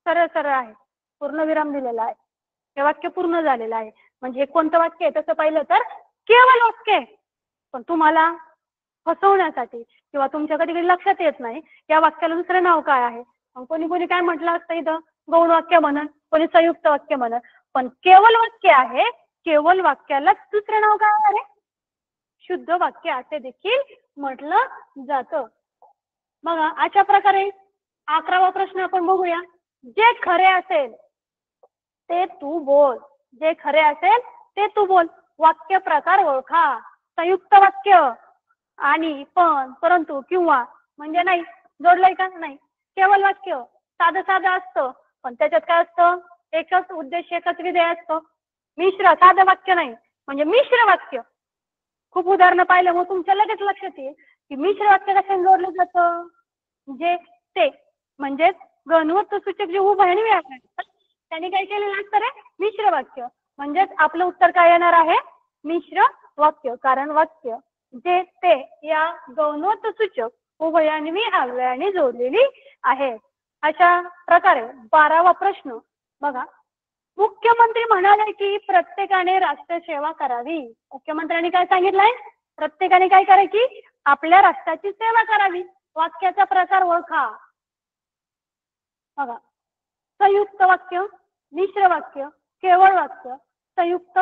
सरळ सरळ आहे, पूर्णविराम दिलेला आहे, हे वाक्य पूर्ण झालेलं आहे. म्हणजे हे कोणतं वाक्य आहे, तसं पाहिलं तर केवळ वाक्य आहे. पण तुम्हाला फसवण्यासाठी किंवा तुमच्या कधी कधी लक्षात येत नाही या वाक्याला दुसरं नाव काय आहे. कोणी कोणी काय म्हटलं असतं इथं, गौण वाक्य म्हणून, कोणी संयुक्त वाक्य म्हणून. पण केवळ वाक्य आहे, केवळ वाक्याला दुसरं नाव काय आहे, शुद्ध वाक्य असे देखील म्हटलं जातं. मग अशा प्रकारे 11वा प्रश्न आपण बघूया. जे खरे असेल ते तू बोल. जे खरे असेल ते तू बोल. वाक्य प्रकार ओळखा. संयुक्त वाक्य आणि पण, परंतु, किंवा म्हणजे नाही जोडलंय का, नाही. केवळ वाक्य साधं साधं असतं, पण त्याच्यात काय असतं, एकच उद्देश एकच विधेय असतं. मिश्र साधं वाक्य नाही, म्हणजे मिश्र वाक्य. खूप उदाहरणं पाहिल्यामुळे तुमच्या लगेच लक्षात येईल की मिश्र वाक्य कशाने जोडलं जातं, जे ते म्हणजेच गौणवत्व सूचक जे उभयान्वी आहे त्यांनी काय केलेलं असतं रे, मिश्र वाक्य. म्हणजेच आपलं उत्तर काय येणार आहे, मिश्र वाक्य. कारण वाक्य जे ते या गौणवत्व सूचक उभयान्वी अव्ययाने जोडलेली आहे. अशा प्रकारे 12वा प्रश्न बघा. मुख्यमंत्री म्हणाले की प्रत्येकाने राष्ट्रसेवा करावी. मुख्यमंत्र्यांनी काय सांगितलंय, प्रत्येकाने काय करायची, आपल्या राष्ट्राची सेवा करावी. वाक्याचा प्रकार ओळखा. बघा, संयुक्त वाक्य, मिश्र वाक्य, केवळ वाक्य, संयुक्त,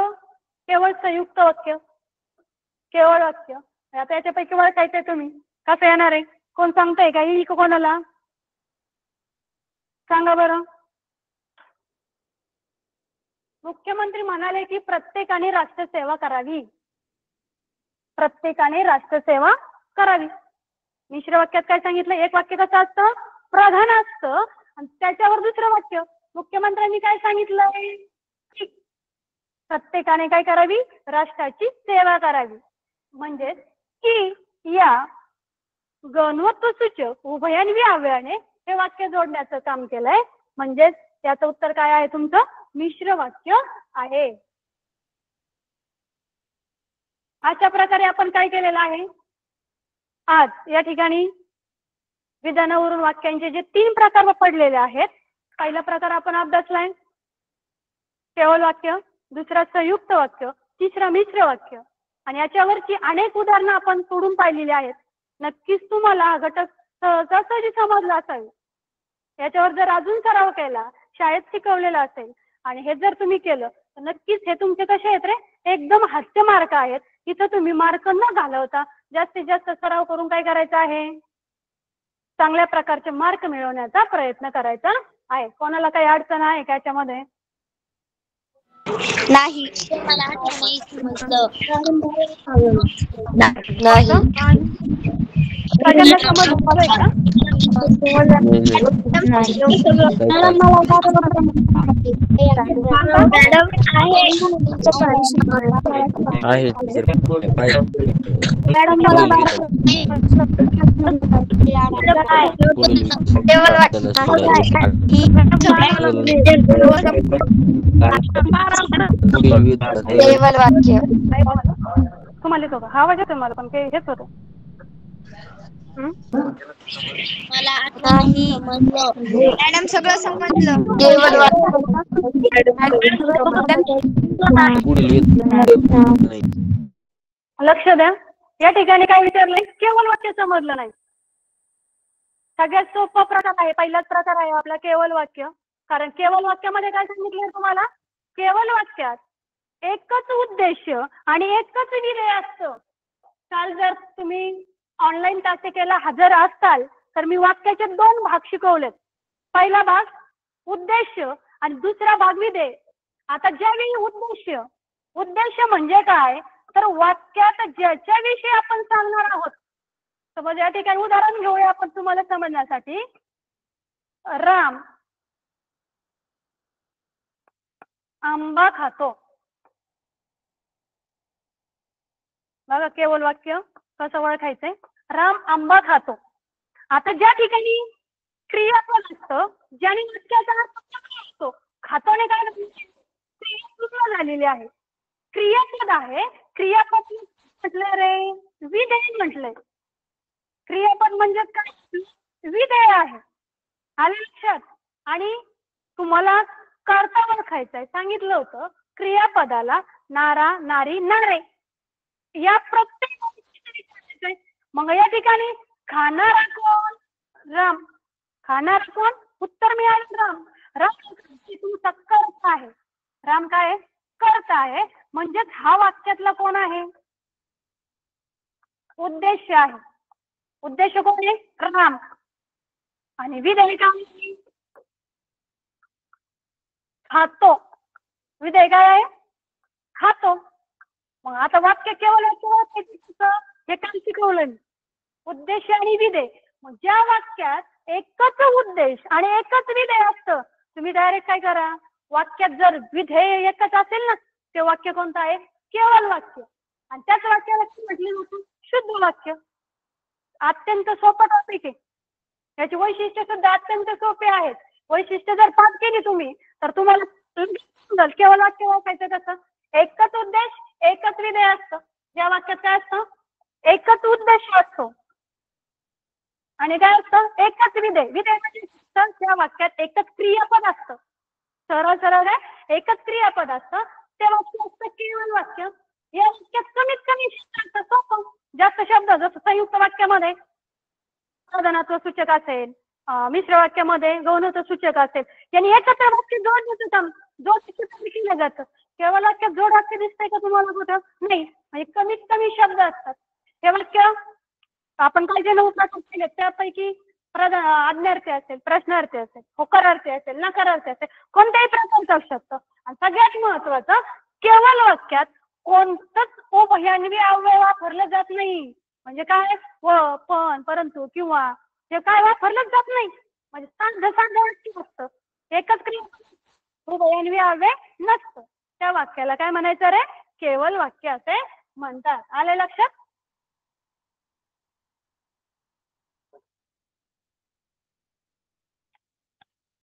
केवळ संयुक्त वाक्य, केवळ वाक्य. आता याच्यापैकी ओळखायचंय तुम्ही, कसं येणार आहे, कोण सांगताय का, येईल का कोणाला, सांगा बरं. मुख्यमंत्री म्हणाले की प्रत्येकाने राष्ट्रसेवा करावी. प्रत्येकाने राष्ट्रसेवा करावी. मिश्र वाक्यात काय सांगितलं, एक वाक्य कसं असतं, प्रधान असतं आणि त्याच्यावर दुसरं वाक्य. मुख्यमंत्र्यांनी काय सांगितलंय, की प्रत्येकाने काय करावी, राष्ट्राची सेवा करावी. म्हणजे की या गौणवत्व सूचक उभयान्वी अव्ययाने हे वाक्य जोडण्याचं काम केलंय. म्हणजेच याचं उत्तर काय आहे तुमचं? मिश्र वाक्य आहे. अशा प्रकारे आपण काय केलेलं आहे? आज या ठिकाणी विधानावरून वाक्यांचे जे 3 प्रकार पडलेले आहेत. पहिला प्रकार आपण अभ्यासलाय केवळ वाक्य, दुसरा संयुक्त वाक्य, तिसरा मिश्र वाक्य. आणि याच्यावरची अनेक उदाहरणं आपण सोडून पाहिलेली आहेत. नक्कीच तुम्हाला हा घटक सहजासहजी समजला असावा. याच्यावर जर अजून सराव केला, शाळेत शिकवलेला असेल आणि हे जर तुम्ही केलं तर नक्कीच हे तुमचे कसे आहेत रे? एकदम हास्य मार्क आहेत. इथं तुम्ही मार्क न घालवता जास्तीत जास्त सराव करून काय करायचं आहे? चांगल्या प्रकारचे मार्क मिळवण्याचा प्रयत्न करायचा आहे. कोणाला काही अडचण आहे का याच्यामध्ये? नाही, मला आता नाही समजलं. नाही. सगळ्यांना समजलंय का? मॅडम आहे. मॅडम मला केवळ वाक्य. तुम्हाला येतो का? हा आवाज येतो मला पण काही हेच होतं. मला नाही समजलं. मॅडम सगळं समजलं. केवळ लक्ष द्या. या ठिकाणी काय विचारलंय? केवळ वाक्य समजलं नाही. सगळ्यात सोपा प्रकार आहे. पहिलाच प्रकार आहे आपला केवळ वाक्य. कारण केवळ वाक्यामध्ये काय सांगितलंय तुम्हाला? केवळ वाक्यात एकच उद्देश आणि एकच विधेय असतं. काल जर तुम्ही ऑनलाईन तासिकेला हजर असाल तर मी वाक्याचे 2 भाग शिकवलेत. पहिला भाग उद्देश आणि दुसरा भाग विधेय. आता ज्यावेळी उद्देश म्हणजे काय? तर वाक्यात ज्याच्याविषयी आपण सांगणार आहोत. समज या ठिकाणी उदाहरण घेऊया आपण तुम्हाला समजण्यासाठी. राम आंबा खातो. बघा केवळ वाक्य कसं ओळखायचंय? राम आंबा खातो. आता ज्या ठिकाणी क्रियापद असतं, ज्याने वाक्याचा अर्थ होतो, खातोने काय क्रिया पूर्ण झालेली आहे. क्रियापद आहे. क्रियापद म्हटलं रे विधेय म्हटलंय. क्रियापद म्हणजे काय? विधेय आहे. आलं लक्षात? आणि तुम्हाला कर्ता ओळखायचंय. सांगितलं होतं क्रियापदाला नारा, नारी, नारे या प्रत्येक. मग या ठिकाणी खाणारा कोण? राम. खाणारा कोण? उत्तर मिळालं राम. राम तुमचा कर्ता आहे. राम काय? कर्ता आहे. म्हणजेच हा वाक्यातला कोण आहे? उद्देश आहे. उद्देश कोण आहे? राम. आणि विधेय काय? खातो. विधेय काय आहे? खातो. मग आता वाक्य केवळ हे काय शिकवलं मी? उद्देश आणि विधेय. मग ज्या वाक्यात एकच उद्देश आणि एकच विधेय असतं, तुम्ही डायरेक्ट काय करा? वाक्यात जर विधेय एकच असेल ना, ते वाक्य कोणतं आहे? केवळ वाक्य. आणि त्याच वाक्याला म्हटलं जातं शुद्ध वाक्य. अत्यंत सोपं टॉपिक आहे. याची वैशिष्ट्य सुद्धा अत्यंत सोपे आहेत. वैशिष्ट्य जर पाठ केली तुम्ही तर तुम्हाला केवळ वाक्य वाचायचं कसं? एकच उद्देश एकच विधेय असतं. ज्या वाक्यात काय असतं? एकच उद्देश असतो आणि काय असतं? एकच विधेय. विधेय म्हणजे त्या वाक्यात एकच क्रियापद असतं. सरळ सरळ काय? एकच क्रियापद असतं. ते वाक्य असतं केवळ वाक्य. या वाक्यात कमीत कमी शब्द असतं. सोपं. जास्त शब्द जसं संयुक्त वाक्यामध्ये साधनात्व सूचक असेल, मिश्र वाक्यामध्ये गौणत्व सूचक असेल, यांनी एकत्र वाक्य जोडण्याचं काम केलं जातं. केवळ वाक्यात जोड वाक्य दिसतंय का तुम्हाला कुठं? नाही. म्हणजे कमीत कमी शब्द असतात. हे वाक्य आपण काय जे 9 प्रकार केले त्यापैकी आज्ञार्थी असेल, प्रश्नार्थी असेल, होकारार्थी असेल, नकारार्थी असेल, कोणत्याही प्रकारचं असू शकतं. आणि सगळ्यात महत्वाचं केवळ वाक्यात कोणतंच उभयान्वी अव्यय वापरलं जात नाही. म्हणजे काय? व, पण, परंतु, किंवा हे काय वापरलंच जात नाही. म्हणजे साधं वाक्य असतं. एकच क्रिया उभयान्वी अव्यय नसतं. त्या वाक्याला काय म्हणायचं रे? केवळ वाक्य असे म्हणतात. आले लक्षात?